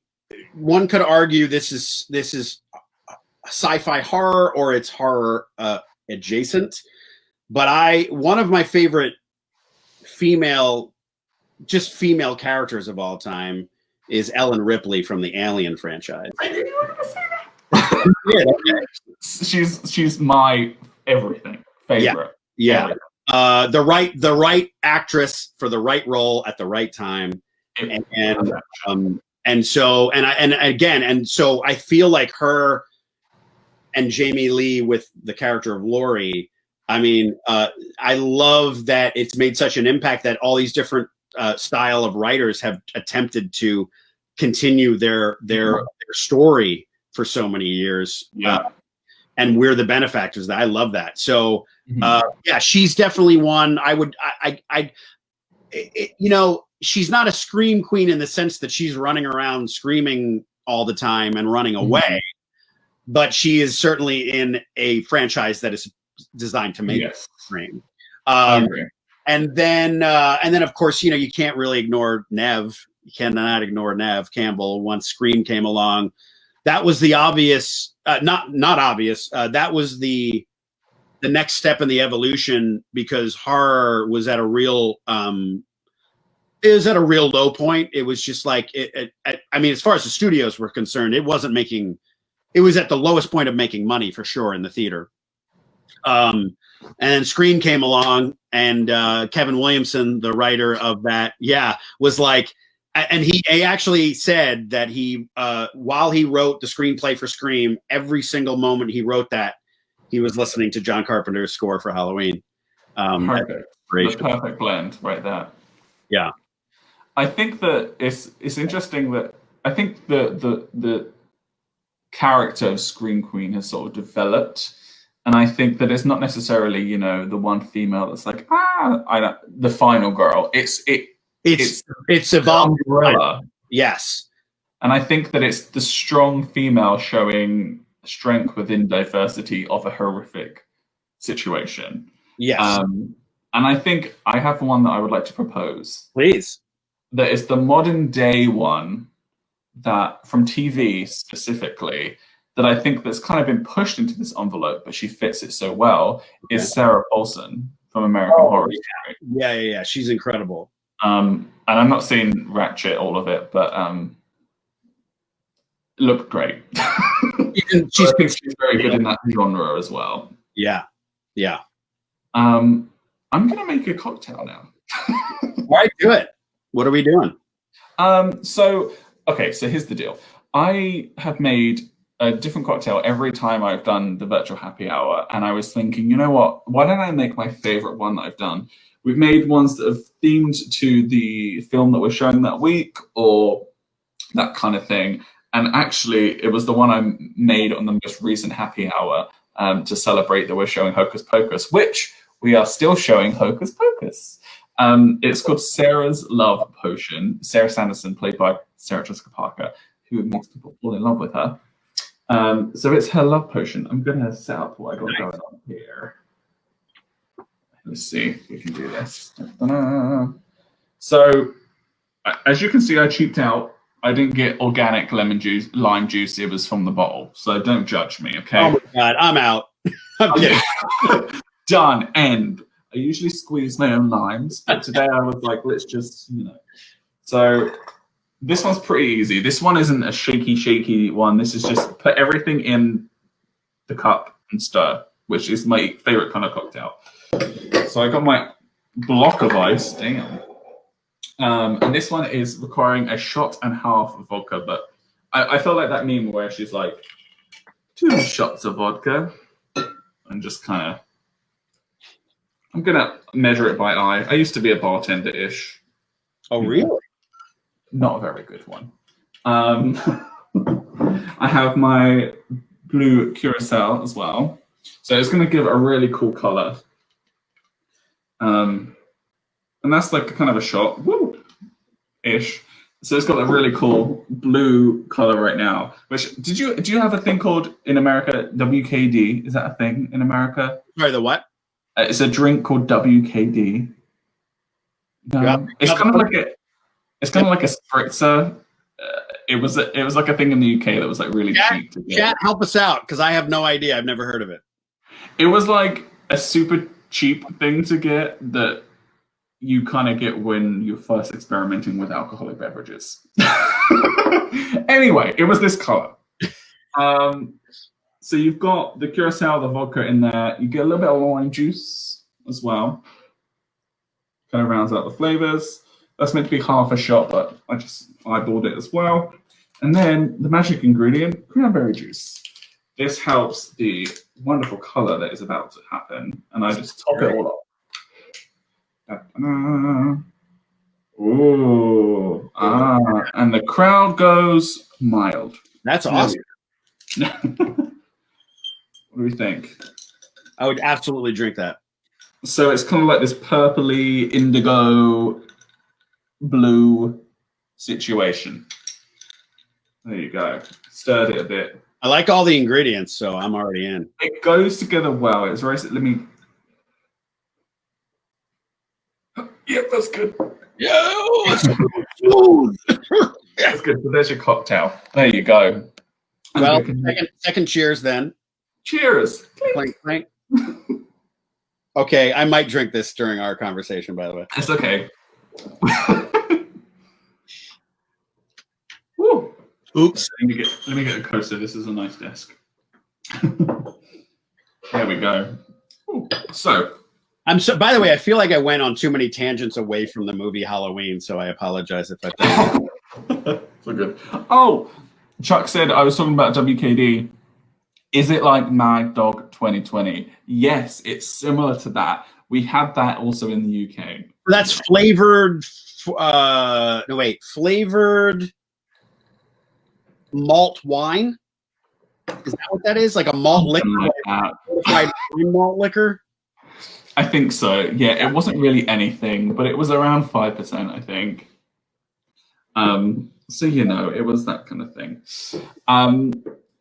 S2: One could argue this is sci-fi horror, or it's horror adjacent. But one of my favorite female characters of all time is Ellen Ripley from the Alien franchise.
S1: I knew you were going to say that. She's my everything favorite.
S2: Yeah. The right actress for the right role at the right time, so I feel like her and Jamie Lee with the character of Laurie. I mean, I love that it's made such an impact that all these different style of writers have attempted to continue their story for so many years.
S1: Yeah.
S2: And we're the benefactors. I love that. So, she's definitely one. She's not a scream queen in the sense that she's running around screaming all the time and running away, but she is certainly in a franchise that is designed to make scream. And then of course, you can't really ignore Nev. You cannot ignore Nev Campbell. Once Scream came along, that was the obvious, not obvious. That was the next step in the evolution, because horror was at a real, low point. It was just like, as far as the studios were concerned, it was at the lowest point of making money for sure in the theater. And Scream came along, and Kevin Williamson, the writer of that, was like, and he actually said that he, while he wrote the screenplay for Scream, every single moment he wrote that, he was listening to John Carpenter's score for Halloween.
S1: Perfect. The perfect blend right there.
S2: Yeah.
S1: I think that it's interesting that I think the character of Scream Queen has sort of developed. And I think that it's not necessarily, the one female that's like, the final girl. It's
S2: evolved.
S1: Umbrella.
S2: Yes.
S1: And I think that it's the strong female showing strength within diversity of a horrific situation.
S2: Yes.
S1: And I think I have one that I would like to propose.
S2: Please.
S1: That is the modern day one, that from TV specifically, that I think that's kind of been pushed into this envelope, but she fits it so well, is Sarah Paulson from American Horror Story.
S2: Yeah. She's incredible.
S1: And I'm not seeing Ratchet, all of it, but looked great. She's very good in that genre as well.
S2: Yeah.
S1: I'm gonna make a cocktail now.
S2: All right, do it. What are we doing?
S1: So here's the deal. I have made a different cocktail every time I've done the virtual happy hour, and I was thinking, you know what? Why don't I make my favorite one that I've done? We've made ones that have themed to the film that we're showing that week, or that kind of thing. And actually, it was the one I made on the most recent happy hour to celebrate that we're showing Hocus Pocus, which we are still showing Hocus Pocus. It's called Sarah's Love Potion. Sarah Sanderson, played by Sarah Jessica Parker, who makes people fall in love with her. So it's her love potion. I'm going to set up what I got going on here. Let's see if we can do this. Ta-da. So, as you can see, I cheaped out. I didn't get organic lime juice. It was from the bottle. So don't judge me, okay?
S2: Oh my God, I'm out. I'm kidding.
S1: Done. End. I usually squeeze my own limes, but today I was like, let's just, So this one's pretty easy. This one isn't a shaky one. This is just put everything in the cup and stir, which is my favorite kind of cocktail. So I got my block of ice. Damn. And this one is requiring a shot and half of vodka, but I feel like that meme where she's like, 2 shots of vodka, and just kind of, I'm going to measure it by eye. I used to be a bartender-ish.
S2: Oh, really?
S1: Not a very good one. I have my blue curacao as well. So it's going to give a really cool color. And that's like kind of a shot, ish. So it's got a really cool blue color right now. Which do you have a thing called in America WKD? Is that a thing in America?
S2: Sorry, the what?
S1: It's a drink called WKD. It's kind of like a spritzer. It was like a thing in the UK that was like really cheap to get.
S2: Chat, help us out because I have no idea. I've never heard of it. It
S1: was like a super cheap thing to get that you kind of get when you're first experimenting with alcoholic beverages. Anyway, it was this color. So you've got the curacao, the vodka in there. You get a little bit of lime juice as well. Kind of rounds out the flavors. That's meant to be half a shot, but I just eyeballed it as well. And then the magic ingredient, cranberry juice. This helps the wonderful color that is about to happen. And I just top it all up. Ooh, and the crowd goes mild.
S2: That's awesome.
S1: What do we think?
S2: I would absolutely drink that.
S1: So it's kind of like this purpley, indigo, blue situation. There you go. Stirred it a bit.
S2: I like all the ingredients, so I'm already in.
S1: It goes together well. It's very. Let me. Yep, that's good.
S2: Yo,
S1: that's good. So there's your cocktail. There you go.
S2: Well, second cheers then.
S1: Cheers.
S2: Clink, clink. Okay, I might drink this during our conversation, by the way.
S1: It's okay. Woo. Oops. Let me get a coaster. This is a nice desk. There we go. Ooh. So.
S2: By the way, I feel like I went on too many tangents away from the movie Halloween, so I apologize if I did.
S1: So good. Oh, Chuck said I was talking about WKD. Is it like Mad Dog 2020? Yes, it's similar to that. We had that also in the UK.
S2: That's flavored. Flavored malt wine. Is that what that is? Like a malt liquor, like malt liquor.
S1: I think so. Yeah, it wasn't really anything, but it was around 5%, I think. So it was that kind of thing.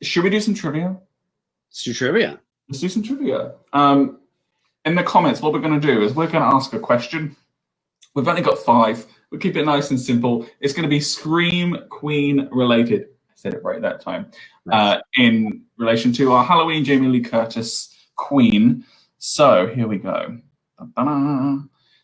S1: Should we do some trivia?
S2: Let's do trivia.
S1: Let's do some trivia. In the comments, what we're going to do is we're going to ask a question. We've only got 5. We'll keep it nice and simple. It's going to be Scream Queen related. I said it right that time. Nice. In relation to our Halloween Jamie Lee Curtis Queen. So here we go. Da-da-da.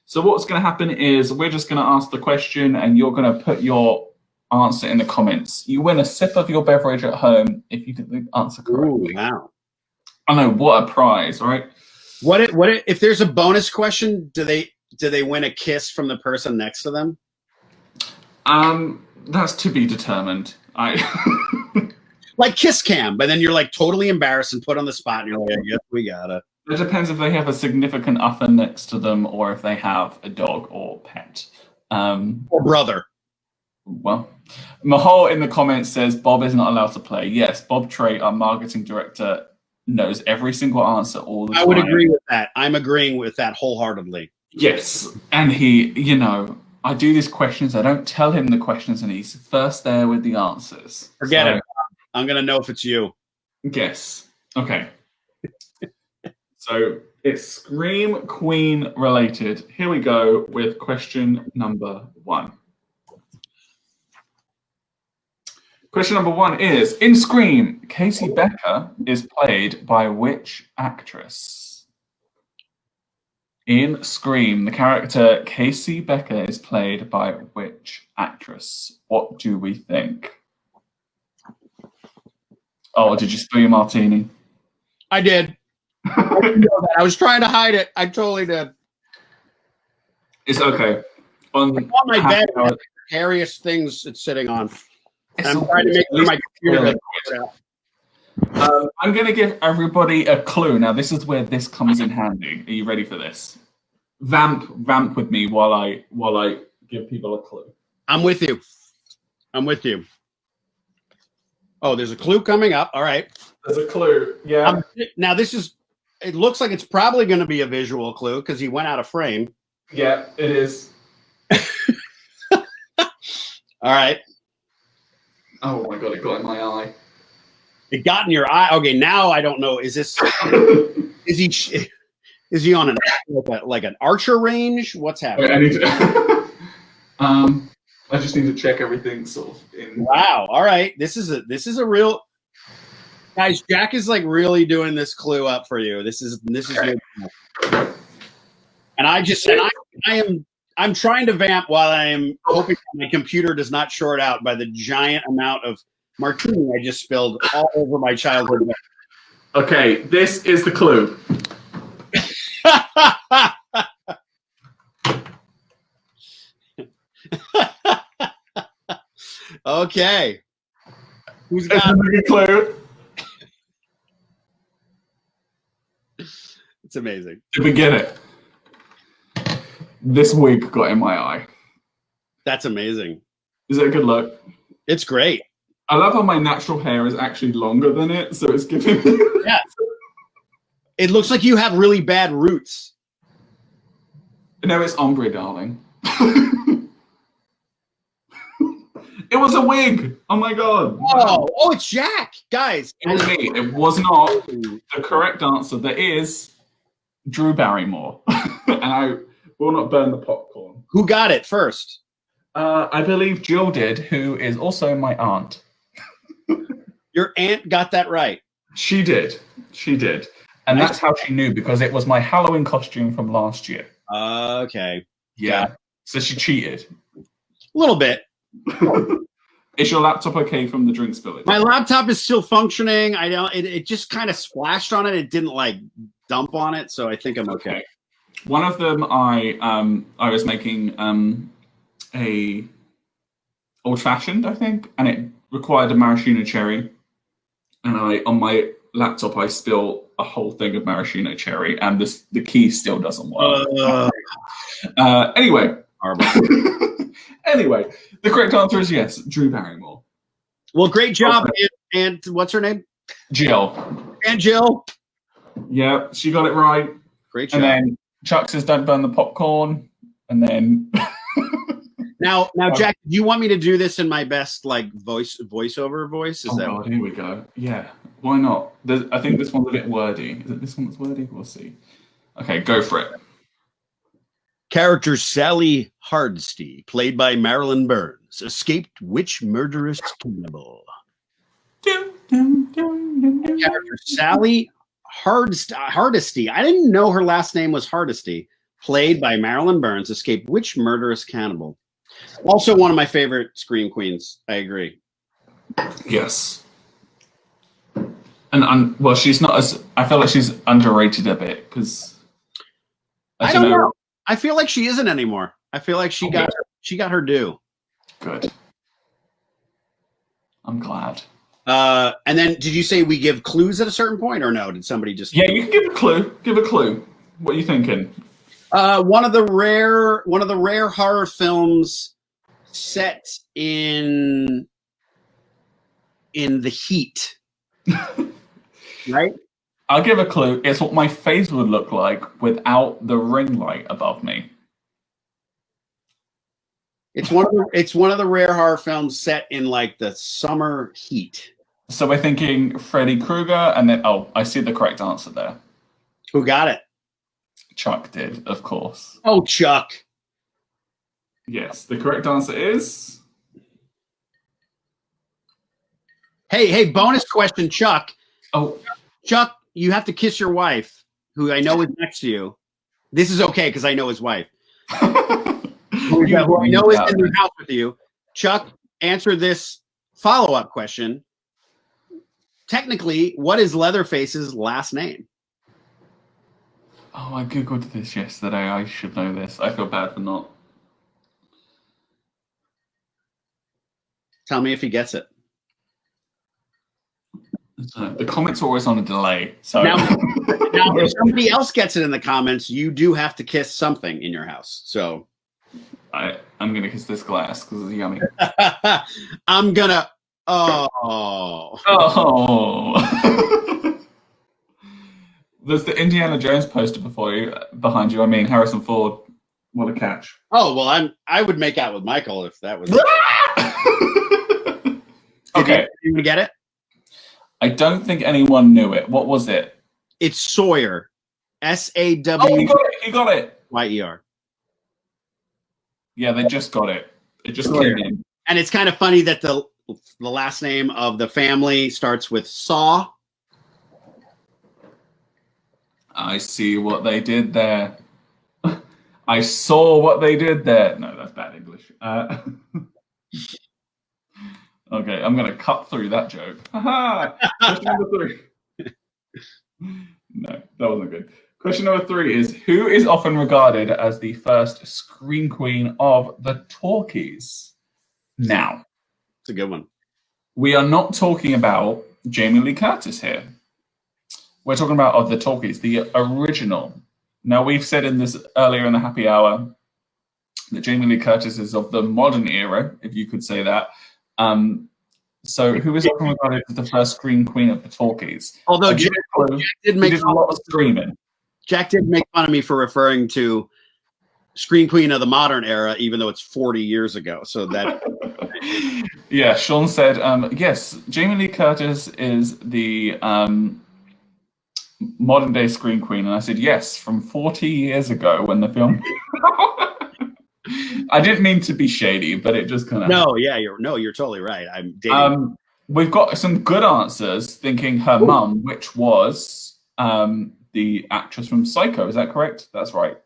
S1: So what's going to happen is we're just going to ask the question and you're going to put your answer in the comments. You win a sip of your beverage at home if you get the answer correctly.
S2: Ooh, wow.
S1: I know, what a prize, right?
S2: What if there's a bonus question, do they win a kiss from the person next to them?
S1: That's to be determined.
S2: Like kiss cam, but then you're like totally embarrassed and put on the spot and you're like, yes, we gotta.
S1: It depends if they have a significant other next to them or if they have a dog or pet.
S2: Or brother.
S1: Well, Mahal in the comments says Bob is not allowed to play. Yes, Bob Trey, our marketing director, knows every single answer all the time.
S2: I would agree with that. I'm agreeing with that wholeheartedly.
S1: Yes, and he, I do these questions. I don't tell him the questions, and he's first there with the answers.
S2: Forget it. I'm going to know if it's you.
S1: Guess. Okay. So it's Scream Queen related. Here we go with question number 1. Question number 1 is, in Scream, Casey Becker is played by which actress? In Scream, the character Casey Becker is played by which actress? What do we think? Oh, did you spill your martini?
S2: I did. I was trying to hide it. I totally did.
S1: It's okay.
S2: On my bed, the scariest things it's sitting on. I'm trying to make sure my computer.
S1: I'm going to give everybody a clue. Now, this is where this comes in handy. Are you ready for this? Vamp with me while I give people a clue.
S2: I'm with you. Oh, there's a clue coming up. All right.
S1: There's a clue. Yeah.
S2: Now this is. It looks like it's probably going to be a visual clue because he went out of frame.
S1: Yeah, it is.
S2: All right.
S1: Oh my god! It got in my eye.
S2: It got in your eye. Okay, now I don't know. Is this? Is he on like an archer range? What's happening?
S1: Wait, I just need to check everything sort of in.
S2: Wow. All right. This is a real. Guys, Jack is like really doing this clue up for you. This is
S1: Okay.
S2: And I'm trying to vamp while I am hoping my computer does not short out by the giant amount of martini I just spilled all over my childhood bed.
S1: Okay, this is the clue.
S2: Okay. Who's
S1: got the clue?
S2: It's amazing.
S1: Did we get it? This wig got in my eye.
S2: That's amazing.
S1: Is it a good look?
S2: It's great.
S1: I love how my natural hair is actually longer than it, so it's giving me...
S2: Yeah. It looks like you have really bad roots.
S1: No, it's ombre, darling. It was a wig. Oh my god.
S2: Oh, it's Jack, guys.
S1: It was me. It was not the correct answer. There is Drew Barrymore, and I will not burn the popcorn.
S2: Who got it first?
S1: I believe Jill did, who is also my aunt.
S2: Your aunt got that right.
S1: She did. And that's how she knew, because it was my Halloween costume from last year.
S2: Okay.
S1: Yeah. So she cheated.
S2: A little bit.
S1: Is your laptop okay from the drink spillage?
S2: My laptop is still functioning. I don't. It just kind of splashed on it. It didn't like dump on it, so I think I'm okay.
S1: One of them, I was making a old fashioned, I think, and it required a maraschino cherry. And on my laptop I spilled a whole thing of maraschino cherry, and the key still doesn't work. Anyway. Anyway, the correct answer is yes, Drew Barrymore.
S2: Well, great job, and what's her name?
S1: Jill.
S2: And Jill.
S1: Yeah, she got it right.
S2: Great job.
S1: And then Chuck says, "Don't burn the popcorn." And then
S2: now, Jack, do you want me to do this in my best like voiceover voice? Is
S1: God, here we go. Yeah, why not? I think this one's a bit wordy. Is it this one that's wordy? We'll see. Okay, go for it.
S2: Character Sally Hardesty, played by Marilyn Burns, escaped which murderous cannibal? Character Sally Hardesty. I didn't know her last name was Hardesty. Played by Marilyn Burns, escaped which murderous cannibal? Also one of my favorite Scream Queens. I agree.
S1: Yes. And well, she's not as... I feel like she's underrated a bit, because...
S2: I don't know. I feel like she isn't anymore. I feel like she got her due.
S1: Good. I'm glad.
S2: And then, did you say we give clues at a certain point, or no? Did somebody just?
S1: Yeah, you can give a clue. Give a clue. What are you thinking?
S2: One of the rare horror films set in the heat, right?
S1: I'll give a clue. It's what my face would look like without the ring light above me.
S2: It's one of the rare horror films set in like the summer heat.
S1: So we're thinking Freddy Krueger, and then I see the correct answer there.
S2: Who got it?
S1: Chuck did, of course.
S2: Oh, Chuck.
S1: Yes, the correct answer is.
S2: Hey, bonus question, Chuck.
S1: Oh,
S2: Chuck, you have to kiss your wife, who I know is next to you. This is okay because I know his wife. Who I know is in the house with you. Chuck, answer this follow-up question. Technically, what is Leatherface's last name?
S1: Oh, I googled this yesterday. I should know this. I feel bad for not.
S2: Tell me if he gets it.
S1: The comments are always on a delay. So
S2: now, if somebody else gets it in the comments, you do have to kiss something in your house. So
S1: I'm gonna kiss this glass because it's yummy.
S2: I'm gonna.
S1: Oh. There's the Indiana Jones poster behind you. I mean, Harrison Ford. What a catch!
S2: Oh well, I would make out with Michael if that was.
S1: Okay,
S2: you get it?
S1: I don't think anyone knew it. What was it?
S2: It's Sawyer. SAW.
S1: Oh, he got it.
S2: YER.
S1: Yeah, they just got it. It just came in.
S2: And it's kind of funny that the last name of the family starts with Saw.
S1: I see what they did there. I saw what they did there. No, that's bad English. Okay, I'm going to cut through that joke. Question number 3. No, that wasn't good. Question number 3 is, who is often regarded as the first scream queen of the Talkies? Now,
S2: it's a good one.
S1: We are not talking about Jamie Lee Curtis here. We're talking about of the Talkies, the original. Now, we've said in this earlier in the happy hour that Jamie Lee Curtis is of the modern era, if you could say that. So who is often regarded as the first scream queen of the Talkies?
S2: Although Jack did make
S1: a lot of screaming.
S2: Jack did make fun of me for referring to scream queen of the modern era, even though it's 40 years ago. So that.
S1: Yeah, Sean said, yes, Jamie Lee Curtis is the modern day scream queen. And I said, yes, from 40 years ago when the film. I didn't mean to be shady, but it just kind of.
S2: No, yeah, you're totally right. I'm dating.
S1: We've got some good answers. Thinking her mum, which was the actress from Psycho. Is that correct? That's right.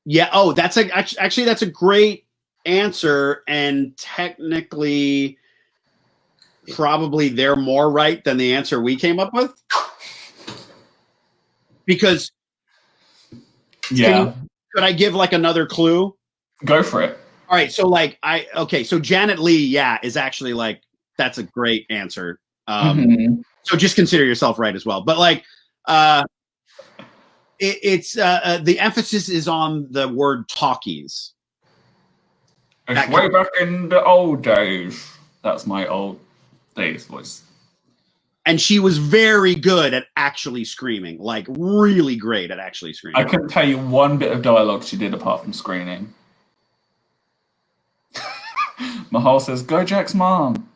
S2: Yeah. Oh, actually that's a great answer, and technically, probably they're more right than the answer we came up with, because.
S1: Yeah.
S2: Could I give like another clue?
S1: Go for it.
S2: All right. So so Janet Leigh, is actually like, that's a great answer. So just consider yourself right as well. But it's the emphasis is on the word talkies.
S1: It's way back in the old days. That's my old days voice.
S2: And she was very good at actually screaming, like really great at actually screaming.
S1: I couldn't tell you one bit of dialogue she did apart from screaming. Mahal says, "Go Jack's mom."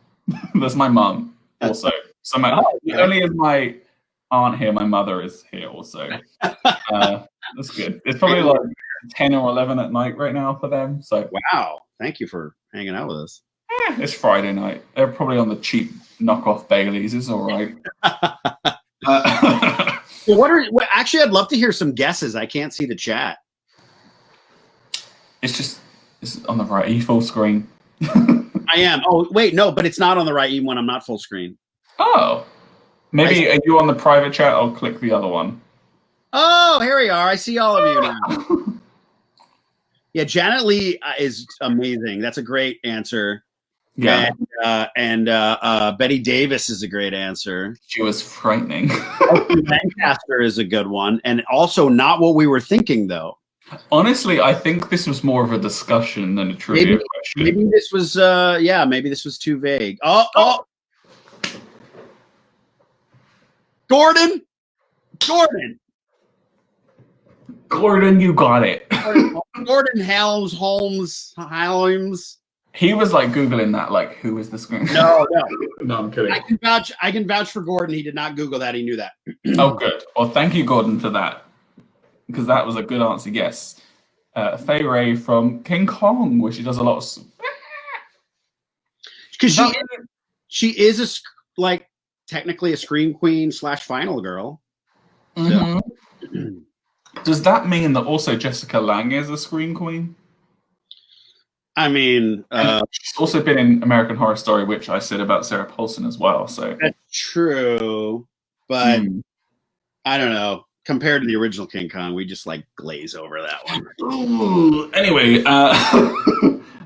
S1: That's my mom also. So not only is my aunt here, my mother is here also. That's good. It's probably like 10 or 11 at night right now for them. So
S2: wow, thank you for hanging out with us.
S1: It's Friday night. They're probably on the cheap knockoff Baileys. It's all right.
S2: Actually, I'd love to hear some guesses. I can't see the chat.
S1: It's on the right. Are you full screen?
S2: I am. Oh, wait, no, but it's not on the right when I'm not full screen.
S1: Oh. Maybe are you on the private chat? I'll click the other one.
S2: Oh, here we are. I see all of you now. Yeah, Janet Leigh is amazing. That's a great answer.
S1: Yeah.
S2: And Betty Davis is a great answer.
S1: She was frightening.
S2: Lancaster is a good one. And also not what we were thinking, though.
S1: Honestly, I think this was more of a discussion than a trivia question.
S2: Maybe this was, maybe this was too vague. Oh. Gordon,
S1: you got it.
S2: Gordon Helms.
S1: He was like Googling that, like, who is the screen?
S2: No, no.
S1: No, I'm kidding.
S2: I can vouch for Gordon. He did not Google that. He knew that.
S1: Oh, good. Well, thank you, Gordon, for that, because that was a good answer. Yes. Fay Ray from King Kong, where she does a lot of.
S2: Because she is like technically a scream queen / final girl.
S1: Mm-hmm. So. Does that mean that also Jessica Lange is a scream queen?
S2: I mean,
S1: she's also been in American Horror Story, which I said about Sarah Paulson as well. So
S2: that's true, but I don't know. Compared to the original King Kong, we just like glaze over that one.
S1: Ooh, anyway,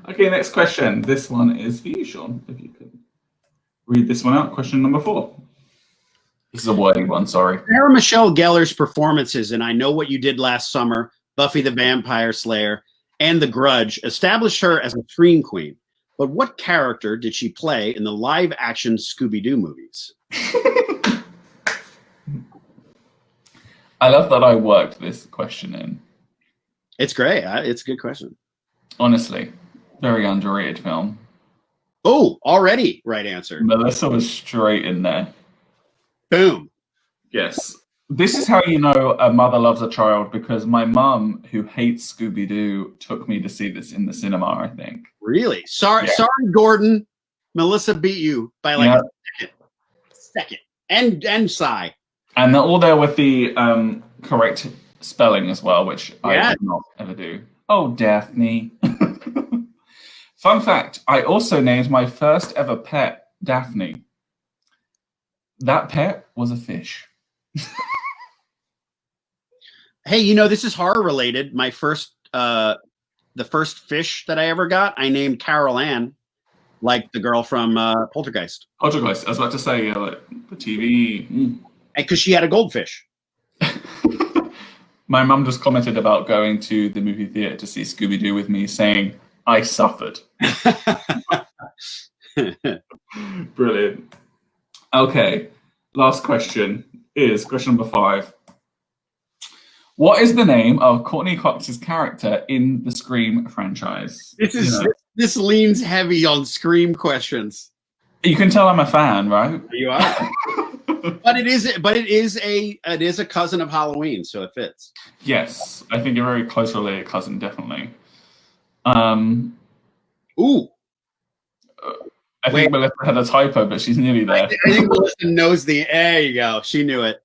S1: okay, next question. This one is for you, Sean. If you could read this one out. Question number 4. This is a wordy one, sorry.
S2: Sarah Michelle Gellar's performances in I Know What You Did Last Summer, Buffy the Vampire Slayer, and The Grudge established her as a scream queen. But what character did she play in the live-action Scooby-Doo movies?
S1: I love that I worked this question in.
S2: It's great. It's a good question.
S1: Honestly, very underrated film.
S2: Oh, already right answer.
S1: Melissa was straight in there.
S2: Boom.
S1: Yes. This is how you know a mother loves a child, because my mum, who hates Scooby-Doo, took me to see this in the cinema, I think.
S2: Really? Sorry, Gordon. Melissa beat you by like a second. And Psy.
S1: And they're all there with the correct spelling as well, which I did not ever do. Oh, Daphne. Fun fact, I also named my first ever pet Daphne. That pet was a fish.
S2: Hey, you know, this is horror related. My first, the first fish that I ever got, I named Carol Ann, like the girl from Poltergeist.
S1: Poltergeist. I was about to say, like the TV.
S2: Because she had a goldfish.
S1: My mum just commented about going to the movie theater to see Scooby-Doo with me, saying, I suffered. Brilliant. Okay, last question is question number 5. What is the name of Courtney Cox's character in the Scream franchise?
S2: This leans heavy on Scream questions.
S1: You can tell I'm a fan, right?
S2: You are. But it is a cousin of Halloween, so it fits.
S1: Yes, I think a very close related cousin, definitely.
S2: Ooh.
S1: I think Melissa had a typo, but she's nearly there.
S2: I think Melissa knows there you go. She knew it.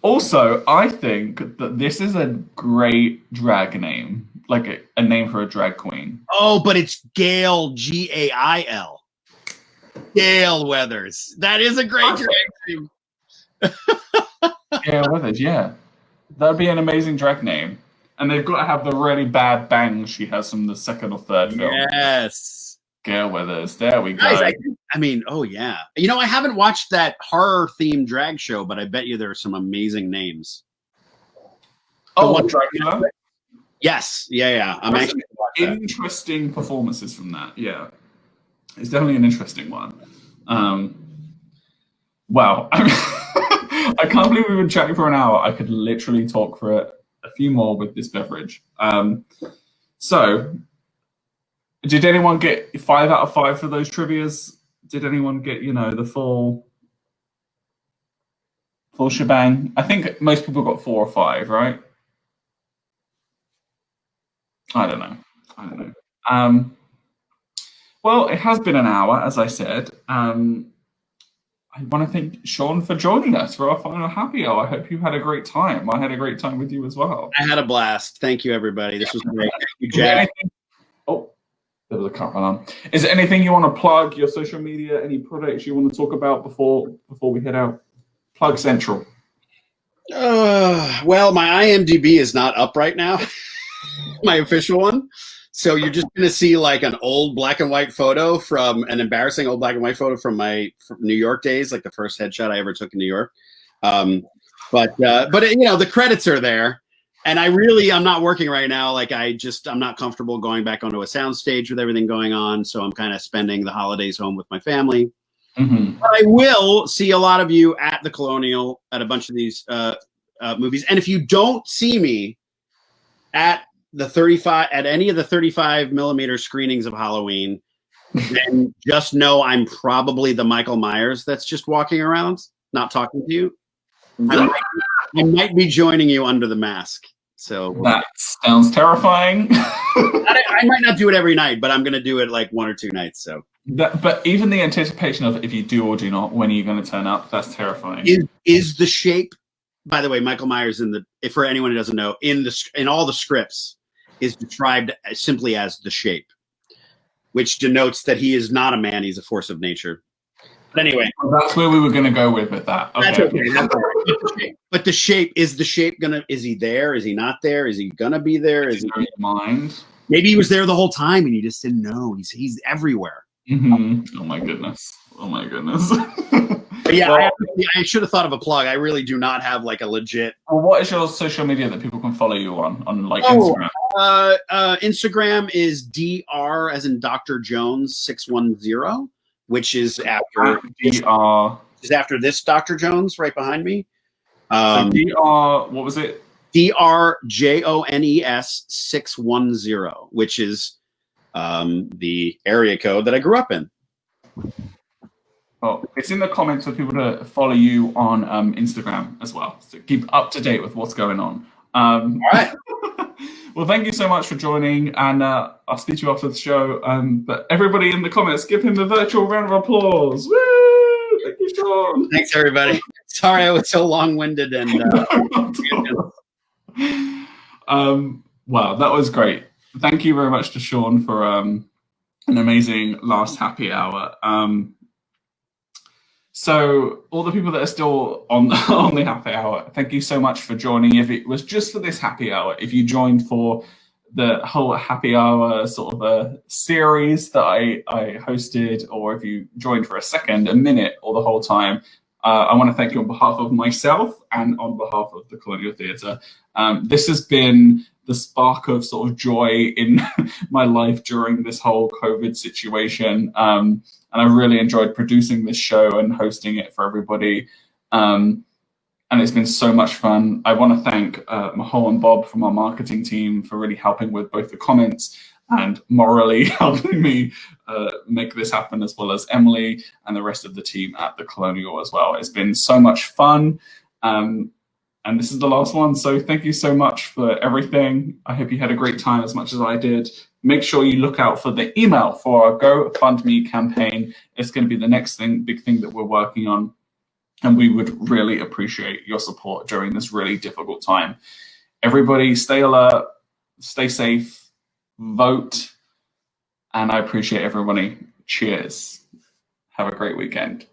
S1: Also, I think that this is a great drag name, like a name for a drag queen.
S2: Oh, but it's Gail, Gail. Gail Weathers. That is a great drag name.
S1: Gail Weathers, yeah. That'd be an amazing drag name. And they've got to have the really bad bangs she has from the second or third film.
S2: Yes.
S1: Gail Weathers. There we go.
S2: Guys, I mean, oh yeah. You know, I haven't watched that horror-themed drag show, but I bet you there are some amazing names.
S1: Oh, Dracula?
S2: Yes. Yeah. I'm actually
S1: interesting performances from that. Yeah. It's definitely an interesting one. Wow. I can't believe we've been chatting for an hour. I could literally talk for a few more with this beverage. So, did anyone get 5 out of 5 for those trivias? Did anyone get, the full shebang? I think most people got 4 or 5, right? I don't know. Well, it has been an hour, as I said. I want to thank Sean for joining us for our final happy hour. I hope you had a great time. I had a great time with you as well.
S2: I had a blast. Thank you, everybody. This was great. Thank you, Jack.
S1: Oh, there was a car alarm. Is there anything you want to plug, your social media, any products you want to talk about before we head out? Plug Central.
S2: Well, my IMDb is not up right now. My official one. So you're just going to see like an old black and white photo from an embarrassing old black and white photo from my New York days, like the first headshot I ever took in New York. But the credits are there, and I'm not working right now. Like I'm not comfortable going back onto a soundstage with everything going on. So I'm kind of spending the holidays home with my family. Mm-hmm. But I will see a lot of you at the Colonial at a bunch of these movies. And if you don't see me at the 35 at any of the 35mm screenings of Halloween, then just know I'm probably the Michael Myers that's just walking around, not talking to you. I might be joining you under the mask. So
S1: that sounds terrifying.
S2: I might not do it every night, but I'm going to do it like 1 or 2 nights. So,
S1: but even the anticipation of if you do or do not, when are you going to turn up? That's terrifying.
S2: Is the shape? By the way, Michael Myers for anyone who doesn't know, in all the scripts, is described simply as the shape, which denotes that he is not a man; he's a force of nature. But anyway,
S1: that's where we were going to go with that. Okay.
S2: That's okay. That's okay. But the shape, is he there? Is he not there? Is he gonna be there? Is he in
S1: your mind?
S2: Maybe he was there the whole time and you just didn't know. He's everywhere.
S1: Mm-hmm. Oh my goodness.
S2: But yeah, well, I should have thought of a plug. I really do not have like a legit.
S1: Well, what is your social media that people can follow you on like Instagram?
S2: Instagram is Dr. as in Dr. Jones 610. Which is after this Dr. Jones right behind me.
S1: So Dr. What was it?
S2: DRJONES 610, which is the area code that I grew up in.
S1: Well, it's in the comments for people to follow you on Instagram as well. So keep up to date with what's going on.
S2: All right.
S1: Well, thank you so much for joining, and I'll speak to you after the show. But everybody in the comments, give him a virtual round of applause. Woo! Thank you, Sean.
S2: Thanks, everybody. Sorry I was so long-winded. And
S1: wow, that was great. Thank you very much to Sean for an amazing last happy hour. So all the people that are still on the happy hour, thank you so much for joining. If it was just for this happy hour, if you joined for the whole happy hour sort of a series that I hosted, or if you joined for a minute, or the whole time, I want to thank you on behalf of myself and on behalf of the Colonial Theatre. This has been the spark of sort of joy in my life during this whole COVID situation. And I really enjoyed producing this show and hosting it for everybody. And it's been so much fun. I want to thank Mahal and Bob from our marketing team for really helping with both the comments and morally helping me make this happen, as well as Emily and the rest of the team at the Colonial as well. It's been so much fun. And this is the last one. So thank you so much for everything. I hope you had a great time as much as I did. Make sure you look out for the email for our GoFundMe campaign. It's going to be the next big thing that we're working on. And we would really appreciate your support during this really difficult time. Everybody stay alert, stay safe, vote. And I appreciate everybody. Cheers. Have a great weekend.